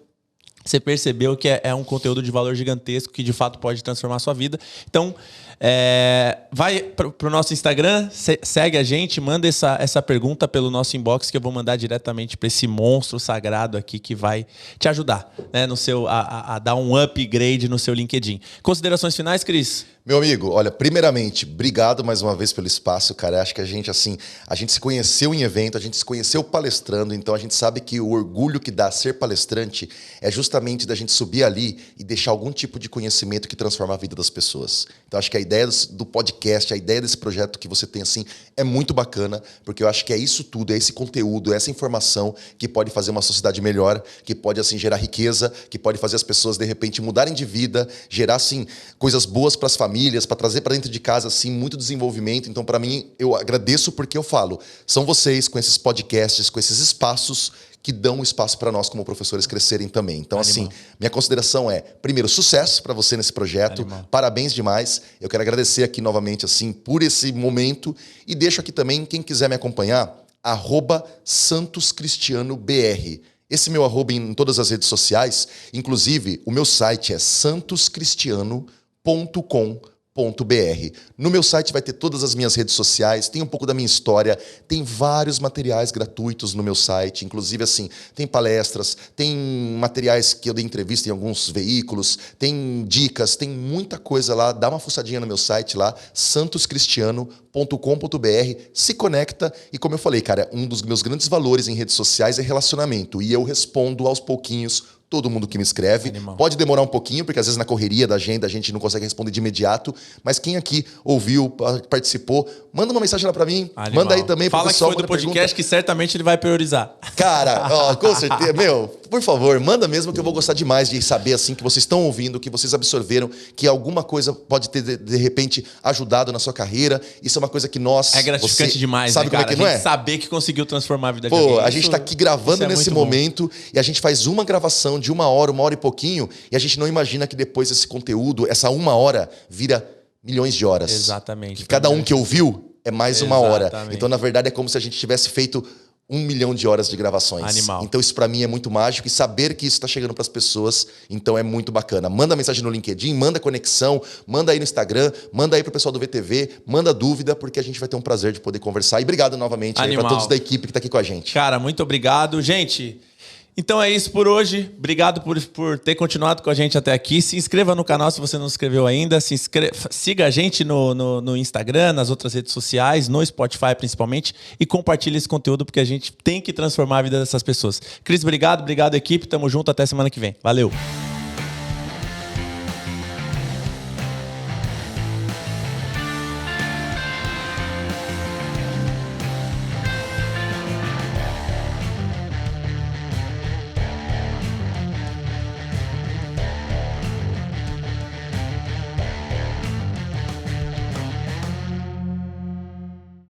você percebeu que é um conteúdo de valor gigantesco que de fato pode transformar a sua vida. Então, vai para o nosso Instagram, segue a gente, manda essa pergunta pelo nosso inbox que eu vou mandar diretamente para esse monstro sagrado aqui que vai te ajudar, né, a dar um upgrade no seu LinkedIn. Considerações finais, Cris? Meu amigo, olha, primeiramente, obrigado mais uma vez pelo espaço, cara. Acho que a gente se conheceu em evento, a gente se conheceu palestrando, então a gente sabe que o orgulho que dá ser palestrante é justamente da gente subir ali e deixar algum tipo de conhecimento que transforma a vida das pessoas. Então acho que a ideia do podcast, a ideia desse projeto que você tem assim é muito bacana, porque eu acho que é isso tudo, é esse conteúdo, é essa informação que pode fazer uma sociedade melhor, que pode assim gerar riqueza, que pode fazer as pessoas de repente mudarem de vida, gerar assim coisas boas para as famílias, para trazer para dentro de casa assim muito desenvolvimento. Então, para mim, eu agradeço porque eu falo, são vocês com esses podcasts, com esses espaços que dão espaço para nós como professores crescerem também. Então, assim, minha consideração é, primeiro, sucesso para você nesse projeto, parabéns demais. Eu quero agradecer aqui novamente assim por esse momento e deixo aqui também, quem quiser me acompanhar, @SantosCristianoBR. Esse meu arroba em todas as redes sociais, inclusive o meu site é santoscristiano.com.br. No meu site vai ter todas as minhas redes sociais, tem um pouco da minha história, tem vários materiais gratuitos no meu site, inclusive assim, tem palestras, tem materiais que eu dei entrevista em alguns veículos, tem dicas, tem muita coisa lá, dá uma fuçadinha no meu site lá, santoscristiano.com.br, se conecta e como eu falei, cara, um dos meus grandes valores em redes sociais é relacionamento e eu respondo aos pouquinhos todo mundo que me escreve. Pode demorar um pouquinho, porque às vezes na correria da agenda a gente não consegue responder de imediato, mas quem aqui ouviu, participou, manda uma mensagem lá pra mim, manda aí também pro pessoal. Fala que foi do podcast que certamente ele vai priorizar. Cara, ó, com certeza, meu, por favor, manda mesmo que eu vou gostar demais de saber assim que vocês estão ouvindo, que vocês absorveram, que alguma coisa pode ter de repente ajudado na sua carreira. Isso é uma coisa que nós... É gratificante demais, sabe, né, cara? Como é que não é? Saber que conseguiu transformar a vida de alguém. Pô, a gente tá aqui gravando nesse momento e a gente faz uma gravação de uma hora e pouquinho, e a gente não imagina que depois esse conteúdo, essa uma hora, vira milhões de horas. Exatamente. Cada um que ouviu é mais uma hora. Então, na verdade, é como se a gente tivesse feito 1 milhão de horas de gravações. Animal. Então, isso pra mim é muito mágico e saber que isso está chegando pras pessoas, então é muito bacana. Manda mensagem no LinkedIn, manda conexão, manda aí no Instagram, manda aí pro pessoal do VTV, manda dúvida, porque a gente vai ter um prazer de poder conversar. E obrigado novamente aí pra todos da equipe que tá aqui com a gente. Cara, muito obrigado. Gente, então é isso por hoje. Obrigado por ter continuado com a gente até aqui. Se inscreva no canal se você não se inscreveu ainda. Siga a gente no Instagram, nas outras redes sociais, no Spotify principalmente. E compartilhe esse conteúdo porque a gente tem que transformar a vida dessas pessoas. Cris, obrigado equipe. Tamo junto. Até semana que vem. Valeu!